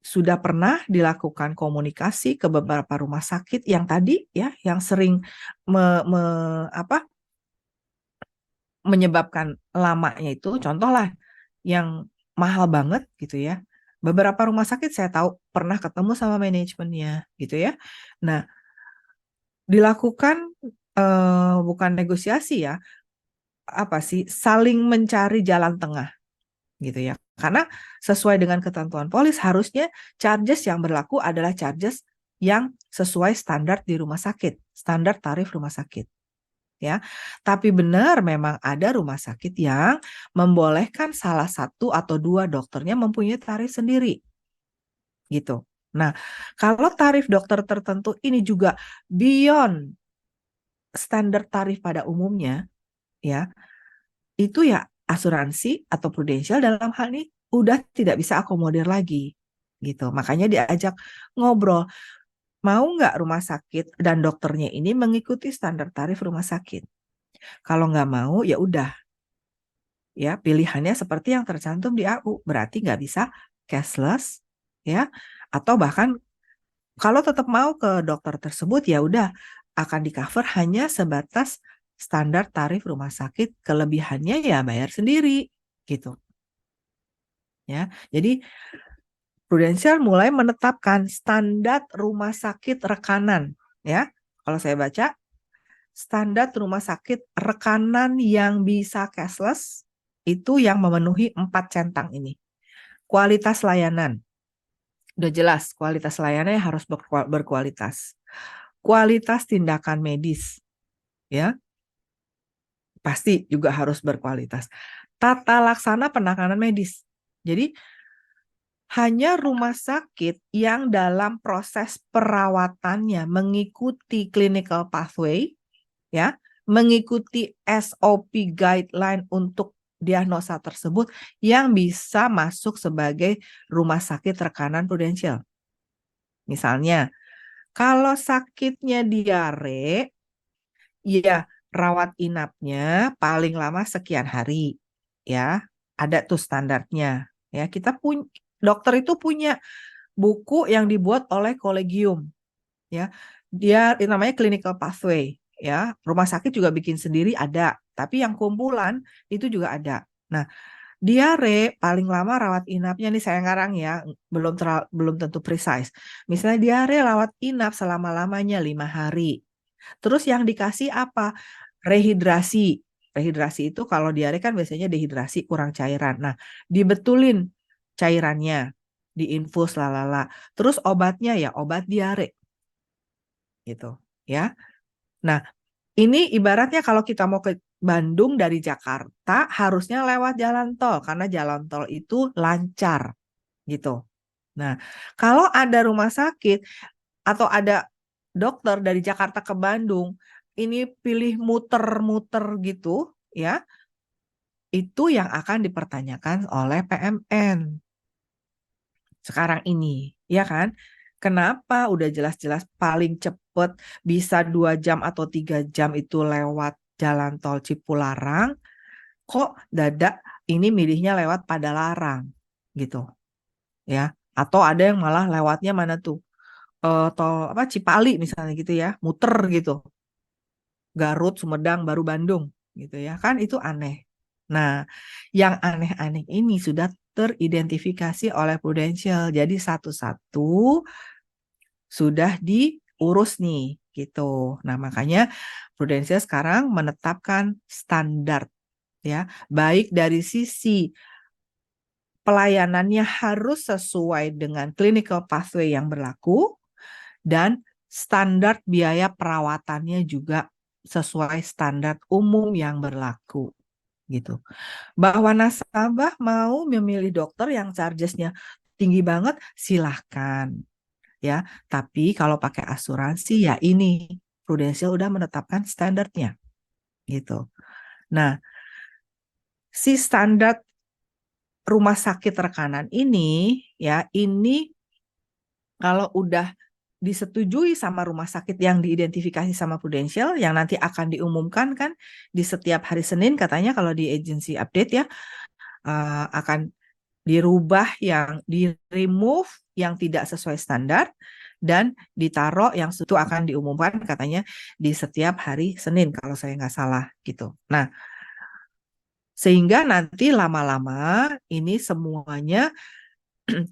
sudah pernah dilakukan komunikasi ke beberapa rumah sakit yang tadi ya yang sering menyebabkan lamanya itu, contoh lah yang mahal banget gitu ya. Beberapa rumah sakit saya tahu pernah ketemu sama manajemennya gitu ya. Nah, dilakukan bukan negosiasi ya, apa sih, saling mencari jalan tengah gitu ya. Karena sesuai dengan ketentuan polis harusnya charges yang berlaku adalah charges yang sesuai standar di rumah sakit, standar tarif rumah sakit ya. Tapi benar memang ada rumah sakit yang membolehkan salah satu atau dua dokternya mempunyai tarif sendiri gitu. Nah, kalau tarif dokter tertentu ini juga beyond standar tarif pada umumnya ya, itu ya asuransi atau prudensial dalam hal ini udah tidak bisa akomodir lagi gitu. Makanya diajak ngobrol, mau nggak rumah sakit dan dokternya ini mengikuti standar tarif rumah sakit. Kalau nggak mau ya udah ya, pilihannya seperti yang tercantum di AU, berarti nggak bisa cashless ya, atau bahkan kalau tetap mau ke dokter tersebut ya udah akan di cover hanya sebatas standar tarif rumah sakit, kelebihannya ya bayar sendiri gitu ya. Jadi Prudential mulai menetapkan standar rumah sakit rekanan ya. Kalau saya baca standar rumah sakit rekanan yang bisa cashless itu yang memenuhi 4 centang ini. Kualitas layanan. Udah jelas kualitas layanannya harus berkualitas. Kualitas tindakan medis ya, pasti juga harus berkualitas. Tata laksana penanganan medis. Jadi hanya rumah sakit yang dalam proses perawatannya mengikuti clinical pathway ya, mengikuti SOP guideline untuk diagnosa tersebut yang bisa masuk sebagai rumah sakit rekanan Prudential. Misalnya, kalau sakitnya diare, ya rawat inapnya paling lama sekian hari, ya ada tuh standarnya. Ya kita punya dokter itu punya buku yang dibuat oleh kolegium, ya dia namanya clinical pathway. Ya, rumah sakit juga bikin sendiri ada, tapi yang kumpulan itu juga ada. Nah, diare paling lama rawat inapnya nih saya ngarang ya, belum tentu precise. Misalnya diare rawat inap selama-lamanya 5 hari. Terus yang dikasih apa? Rehidrasi. Rehidrasi itu kalau diare kan biasanya dehidrasi, kurang cairan. Nah, dibetulin cairannya, diinfus lalala. Terus obatnya ya obat diare. Gitu, ya. Nah, ini ibaratnya kalau kita mau ke Bandung dari Jakarta harusnya lewat jalan tol karena jalan tol itu lancar gitu. Nah, kalau ada rumah sakit atau ada dokter dari Jakarta ke Bandung, ini pilih muter-muter gitu ya, itu yang akan dipertanyakan oleh PMN sekarang ini, ya kan? Kenapa udah jelas-jelas paling cepet bisa 2 jam atau 3 jam itu lewat jalan tol Cipularang, kok dadak ini milihnya lewat Padalarang gitu, ya? Atau ada yang malah lewatnya mana tuh? Tol apa Cipali misalnya gitu ya, muter gitu. Garut, Sumedang, baru Bandung gitu ya. Kan itu aneh. Nah, yang aneh-aneh ini sudah teridentifikasi oleh Prudential. Jadi satu-satu sudah diurus nih gitu. Nah, makanya Prudential sekarang menetapkan standar ya, baik dari sisi pelayanannya harus sesuai dengan clinical pathway yang berlaku dan standar biaya perawatannya juga sesuai standar umum yang berlaku gitu. Bahwa nasabah mau memilih dokter yang charges-nya tinggi banget, silahkan ya. Tapi kalau pakai asuransi ya ini Prudential udah menetapkan standarnya gitu. Nah, si standar rumah sakit rekanan ini ya, ini kalau udah disetujui sama rumah sakit yang diidentifikasi sama Prudential yang nanti akan diumumkan kan di setiap hari Senin katanya kalau di agency update ya, akan dirubah yang di-remove yang tidak sesuai standar dan ditaruh yang itu akan diumumkan katanya di setiap hari Senin kalau saya nggak salah gitu. Nah, Sehingga nanti lama-lama ini semuanya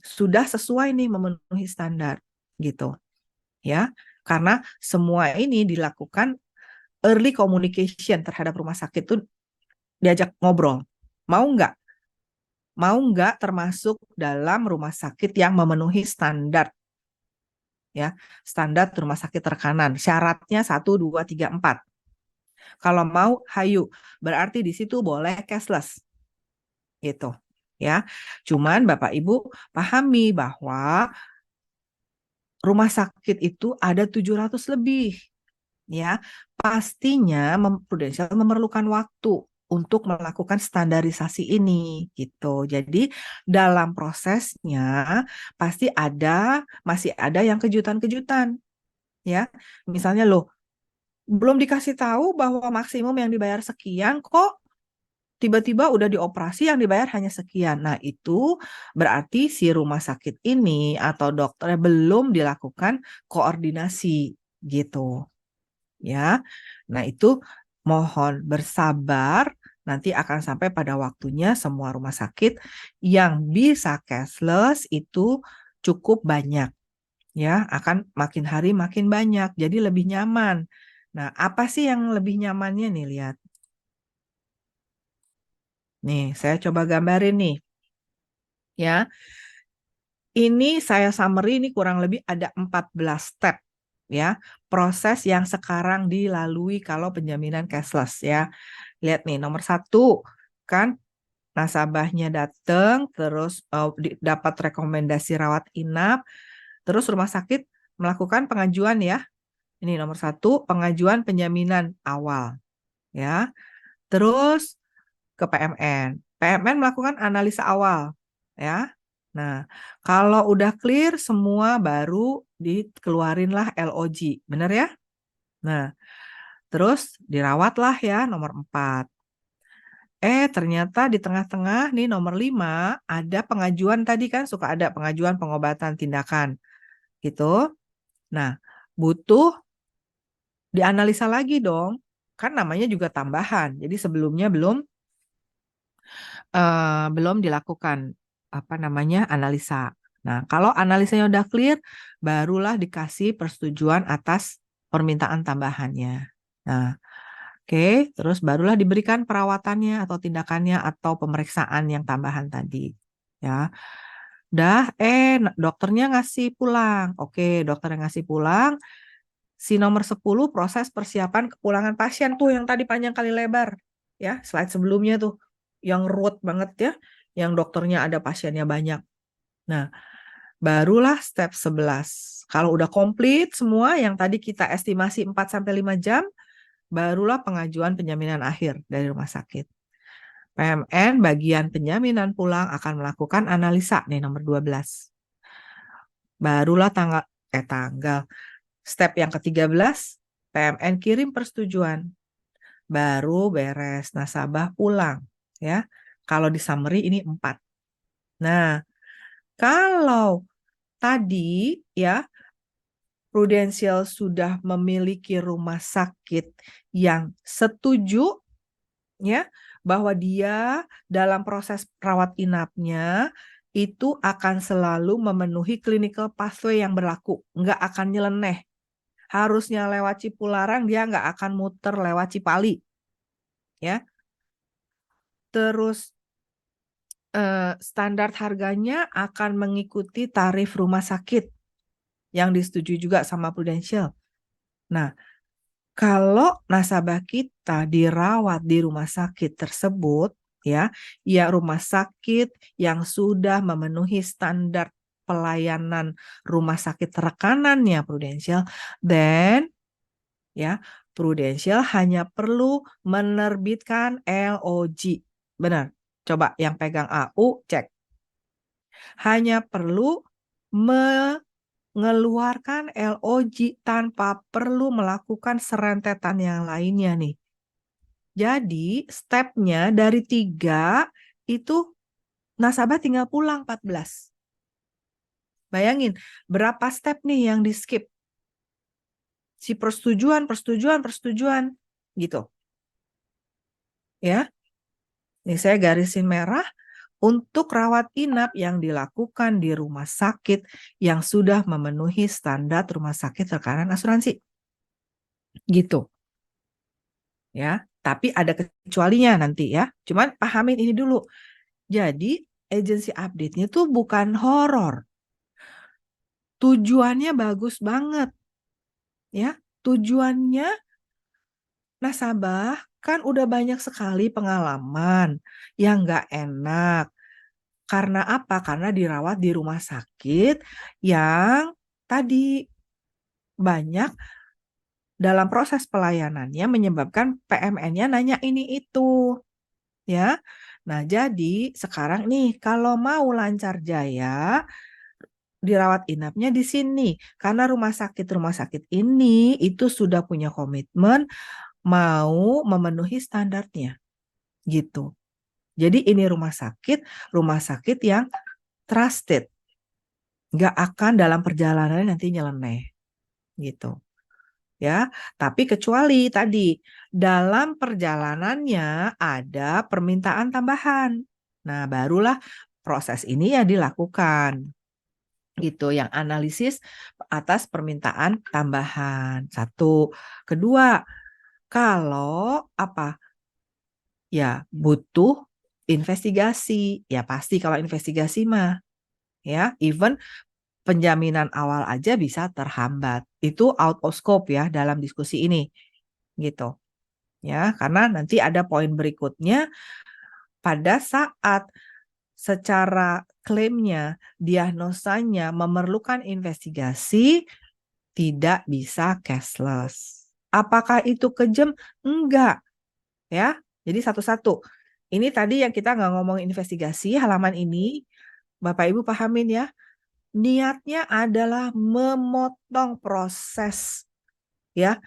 sudah sesuai nih memenuhi standar gitu ya. Karena semua ini dilakukan early communication terhadap rumah sakit tuh diajak ngobrol. Mau nggak? Mau nggak termasuk dalam rumah sakit yang memenuhi standar ya, standar rumah sakit rekanan. Syaratnya 1, 2, 3, 4. Kalau mau, hayu. Berarti di situ boleh cashless. Gitu. Ya. Cuman Bapak Ibu pahami bahwa rumah sakit itu ada 700 lebih. Ya. Pastinya Prudential memerlukan waktu untuk melakukan standarisasi ini gitu. Jadi dalam prosesnya pasti masih ada yang kejutan-kejutan ya. Misalnya loh, belum dikasih tahu bahwa maksimum yang dibayar sekian kok tiba-tiba udah dioperasi yang dibayar hanya sekian. Nah, itu berarti si rumah sakit ini atau dokternya belum dilakukan koordinasi gitu. Ya. Nah, itu mohon bersabar, nanti akan sampai pada waktunya semua rumah sakit yang bisa cashless itu cukup banyak. Ya, akan makin hari makin banyak, jadi lebih nyaman. Nah, apa sih yang lebih nyamannya nih, lihat. Nih, saya coba gambarin nih. Ya, ini saya summary ini kurang lebih ada 14 step. Ya, proses yang sekarang dilalui kalau penjaminan cashless ya. Lihat nih, nomor 1, kan nasabahnya datang, terus dapat rekomendasi rawat inap, terus rumah sakit melakukan pengajuan ya. Ini nomor 1, pengajuan penjaminan awal. Ya, terus ke PMN. PMN melakukan analisa awal. Ya, nah kalau udah clear semua baru dikeluarinlah LOG. Benar ya? Nah, terus dirawatlah ya nomor 4. Ternyata di tengah-tengah nih nomor 5 ada pengajuan tadi kan suka ada pengajuan pengobatan tindakan gitu. Nah, butuh dianalisa lagi dong. Kan namanya juga tambahan. Jadi sebelumnya belum dilakukan apa namanya analisa. Nah, kalau analisanya udah clear, barulah dikasih persetujuan atas permintaan tambahannya. Nah, oke, terus barulah diberikan perawatannya atau tindakannya atau pemeriksaan yang tambahan tadi. Ya. Dah, dokternya ngasih pulang. Oke, dokter yang ngasih pulang. Si nomor 10 proses persiapan kepulangan pasien tuh yang tadi panjang kali lebar. Ya, slide sebelumnya tuh. Yang ruwet banget ya. Yang dokternya ada pasiennya banyak. Nah, barulah step 11. Kalau udah komplit semua yang tadi kita estimasi 4-5 jam, barulah pengajuan penjaminan akhir dari rumah sakit. PMN bagian penjaminan pulang akan melakukan analisa nih nomor 12. Barulah tanggal step yang ke-13, PMN kirim persetujuan. Baru beres nasabah pulang ya. Kalau di summary ini 4. Nah, kalau tadi ya Prudential sudah memiliki rumah sakit yang setuju ya bahwa dia dalam proses rawat inapnya itu akan selalu memenuhi clinical pathway yang berlaku, nggak akan nyeleneh. Harusnya lewat Cipularang, dia nggak akan muter lewat Cipali. Ya. Terus standar harganya akan mengikuti tarif rumah sakit yang disetujui juga sama Prudential. Nah, kalau nasabah kita dirawat di rumah sakit tersebut, ya rumah sakit yang sudah memenuhi standar pelayanan rumah sakit rekanannya Prudential, then ya Prudential hanya perlu menerbitkan LOG. Benar. Coba yang pegang AU cek. Hanya perlu mengeluarkan LOG tanpa perlu melakukan serentetan yang lainnya nih. Jadi stepnya dari 3 itu nasabah tinggal pulang 14. Bayangin berapa step nih yang di skip. Si persetujuan gitu. Ya. Nih saya garisin merah untuk rawat inap yang dilakukan di rumah sakit yang sudah memenuhi standar rumah sakit rekanan asuransi. Gitu. Ya, tapi ada kecualinya nanti ya. Cuman pahamin ini dulu. Jadi agency update-nya tuh bukan horor. Tujuannya bagus banget. Ya, tujuannya nasabah kan udah banyak sekali pengalaman yang nggak enak. Karena apa? Karena dirawat di rumah sakit yang tadi banyak dalam proses pelayanannya menyebabkan PMN-nya nanya ini itu. Ya. Nah, jadi sekarang nih kalau mau lancar jaya dirawat inapnya di sini karena rumah sakit ini itu sudah punya komitmen mau memenuhi standarnya gitu. Jadi ini rumah sakit yang trusted. Nggak akan dalam perjalanan nanti nyeleneh gitu. Ya, tapi kecuali tadi dalam perjalanannya ada permintaan tambahan. Nah, barulah proses ini ya dilakukan. Gitu, yang analisis atas permintaan tambahan. Satu. Kedua, kalau apa? Ya, butuh investigasi. Ya pasti kalau investigasi mah ya, even penjaminan awal aja bisa terhambat. Itu out of scope ya dalam diskusi ini. Gitu. Ya, karena nanti ada poin berikutnya pada saat secara klaimnya, diagnosanya memerlukan investigasi, tidak bisa cashless. Apakah itu kejam? Enggak. Ya, jadi satu-satu. Ini tadi yang kita nggak ngomong investigasi, halaman ini, Bapak Ibu pahamin ya. Niatnya adalah memotong proses. Ya,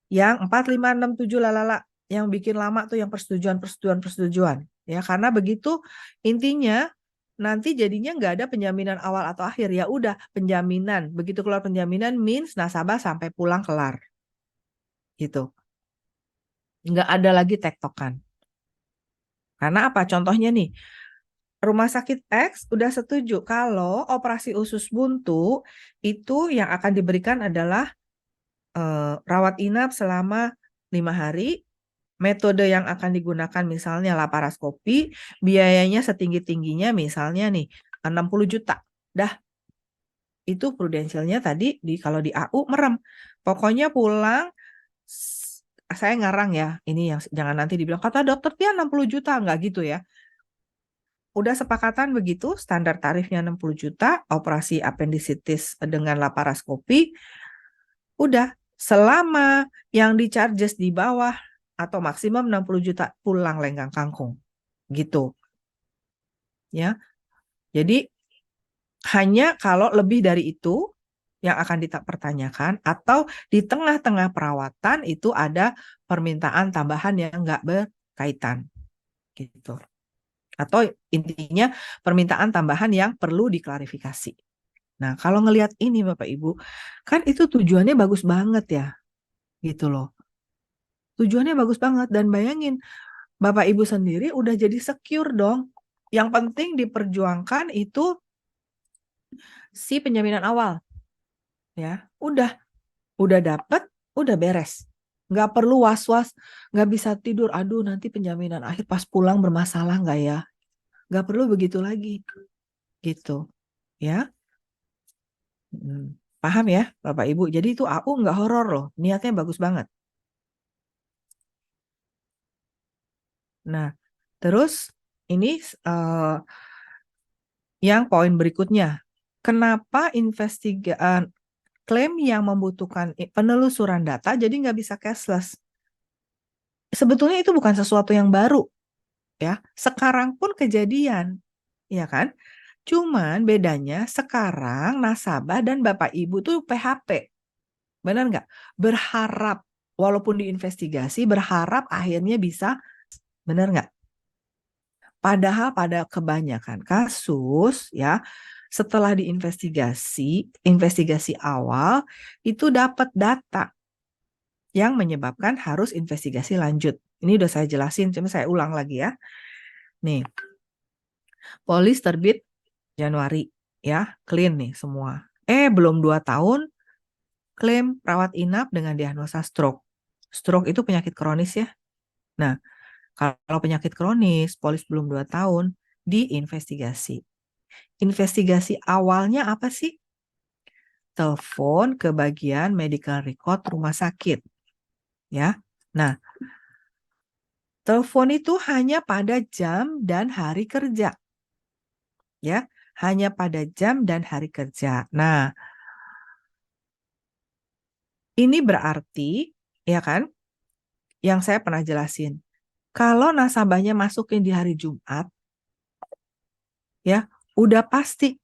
yang 4, 5, 6, 7 lalala. Yang bikin lama tuh yang persetujuan. Ya, karena begitu intinya nanti jadinya nggak ada penjaminan awal atau akhir. Ya udah penjaminan. Begitu keluar penjaminan means nasabah sampai pulang kelar. Gitu. Nggak ada lagi tektokan. Karena apa? Contohnya nih, rumah sakit X udah setuju kalau operasi usus buntu itu yang akan diberikan adalah rawat inap selama 5 hari. Metode yang akan digunakan misalnya laparoskopi, biayanya setinggi-tingginya misalnya nih 60 juta. Dah, itu prudensialnya tadi kalau di AU merem. Pokoknya pulang, saya ngarang ya, ini yang jangan nanti dibilang, kata dokter dia 60 juta, nggak gitu ya. Udah sepakatan begitu, standar tarifnya 60 juta, operasi appendicitis dengan laparoskopi, udah, selama yang di-charges di bawah atau maksimum 60 juta pulang lenggang kangkung. Gitu. Ya. Jadi hanya kalau lebih dari itu yang akan dipertanyakan atau di tengah-tengah perawatan itu ada permintaan tambahan yang enggak berkaitan. Gitu. Atau intinya permintaan tambahan yang perlu diklarifikasi. Nah, kalau ngelihat ini Bapak Ibu, kan itu tujuannya bagus banget ya. Gitu loh. Tujuannya bagus banget dan bayangin Bapak Ibu sendiri udah jadi secure dong. Yang penting diperjuangkan itu si penjaminan awal. Ya, udah dapet, udah beres. Nggak perlu was-was, nggak bisa tidur. Aduh, nanti penjaminan akhir pas pulang bermasalah nggak ya? Nggak perlu begitu lagi. Gitu. Ya. Paham ya Bapak Ibu? Jadi itu AU nggak horor loh. Niatnya bagus banget. Nah, terus ini yang poin berikutnya. Kenapa klaim yang membutuhkan penelusuran data jadi nggak bisa cashless? Sebetulnya itu bukan sesuatu yang baru. Ya, sekarang pun kejadian. Ya kan? Cuman bedanya sekarang nasabah dan Bapak Ibu tuh PHP. Benar nggak? Berharap, walaupun diinvestigasi, berharap akhirnya bisa, benar nggak? Padahal pada kebanyakan kasus, ya, setelah investigasi awal, itu dapat data yang menyebabkan harus investigasi lanjut. Ini udah saya jelasin, cuma saya ulang lagi ya. Nih, polis terbit Januari, ya, clean nih semua. Belum 2 tahun, klaim rawat inap dengan diagnosa stroke. Stroke itu penyakit kronis ya. Nah, kalau penyakit kronis, polis belum 2 tahun, diinvestigasi. Investigasi awalnya apa sih? Telepon ke bagian medical record rumah sakit. Ya. Nah, telepon itu hanya pada jam dan hari kerja. Ya, hanya pada jam dan hari kerja. Nah, ini berarti, ya kan, yang saya pernah jelasin. Kalau nasabahnya masukin di hari Jumat, ya, udah pasti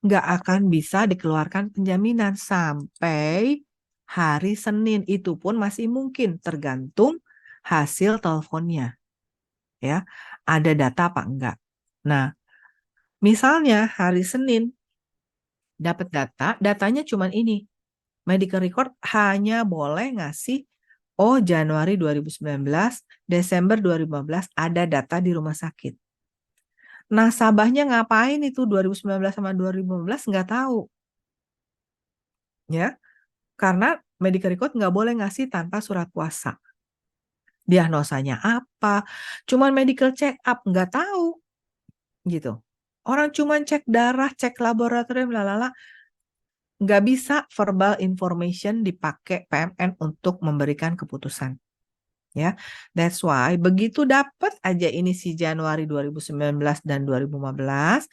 nggak akan bisa dikeluarkan penjaminan sampai hari Senin. Itu pun masih mungkin tergantung hasil teleponnya. Ya, ada data apa enggak. Nah, misalnya hari Senin dapat datanya cuma ini. Medical record hanya boleh ngasih Januari 2019, Desember 2015 ada data di rumah sakit. Nasabahnya ngapain itu 2019 sama 2015 nggak tahu. Ya, karena medical record nggak boleh ngasih tanpa surat kuasa. Diagnosanya apa? Cuman medical check up nggak tahu. Gitu. Orang cuman cek darah, cek laboratorium, lalala. Nggak bisa verbal information dipakai PMN untuk memberikan keputusan. Ya, that's why begitu dapat aja ini si Januari 2019 dan 2015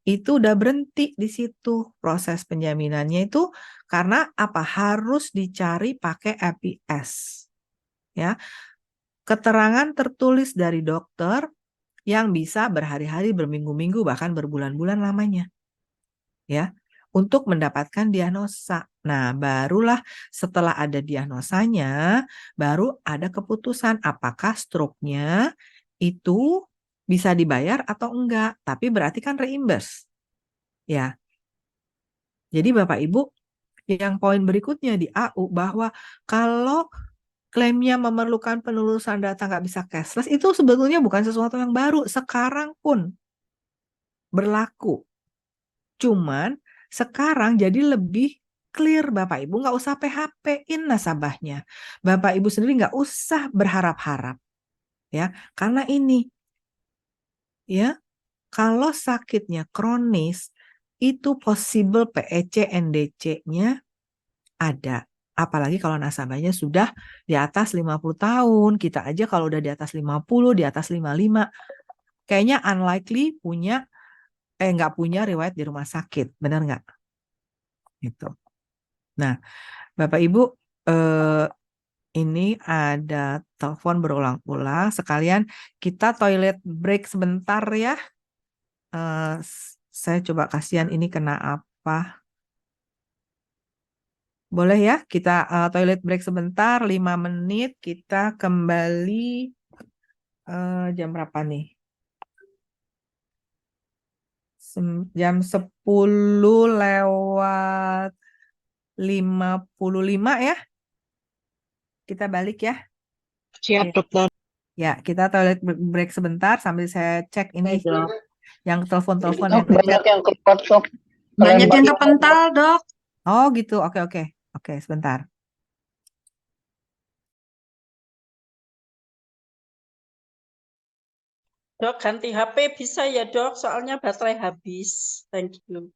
itu udah berhenti di situ proses penjaminannya itu karena apa harus dicari pakai APS. Ya, keterangan tertulis dari dokter yang bisa berhari-hari, berminggu-minggu, bahkan berbulan-bulan lamanya. Ya, untuk mendapatkan diagnosa. Nah, barulah setelah ada diagnosanya, baru ada keputusan apakah stroke-nya itu bisa dibayar atau enggak. Tapi berarti kan reimburse. Ya. Jadi Bapak Ibu, yang poin berikutnya di AU bahwa kalau klaimnya memerlukan penelusuran data nggak bisa cashless, itu sebetulnya bukan sesuatu yang baru. Sekarang pun berlaku. Cuman sekarang jadi lebih clear Bapak Ibu, nggak usah PHP-in nasabahnya. Bapak Ibu sendiri nggak usah berharap-harap. Ya, karena ini, ya, kalau sakitnya kronis, itu possible PEC NDC-nya ada. Apalagi kalau nasabahnya sudah di atas 50 tahun. Kita aja kalau udah di atas 50, di atas 55, kayaknya unlikely nggak punya riwayat di rumah sakit. Benar nggak? Gitu. Nah, Bapak Ibu, ini ada telepon berulang-ulang. Sekalian kita toilet break sebentar ya. Saya coba kasihan ini kena apa. Boleh ya, kita toilet break sebentar, 5 menit. Kita kembali jam berapa nih? Jam 10 lewat 55 ya. Kita balik ya. Siap, dokter. Ya, kita toilet break sebentar sambil saya cek ini yang telepon-telepon yang Banyak yang keluar, Dok. Banyak yang kepental, dok. Oh gitu, oke, sebentar. Dok, ganti HP bisa ya, dok? Soalnya baterai habis. Thank you.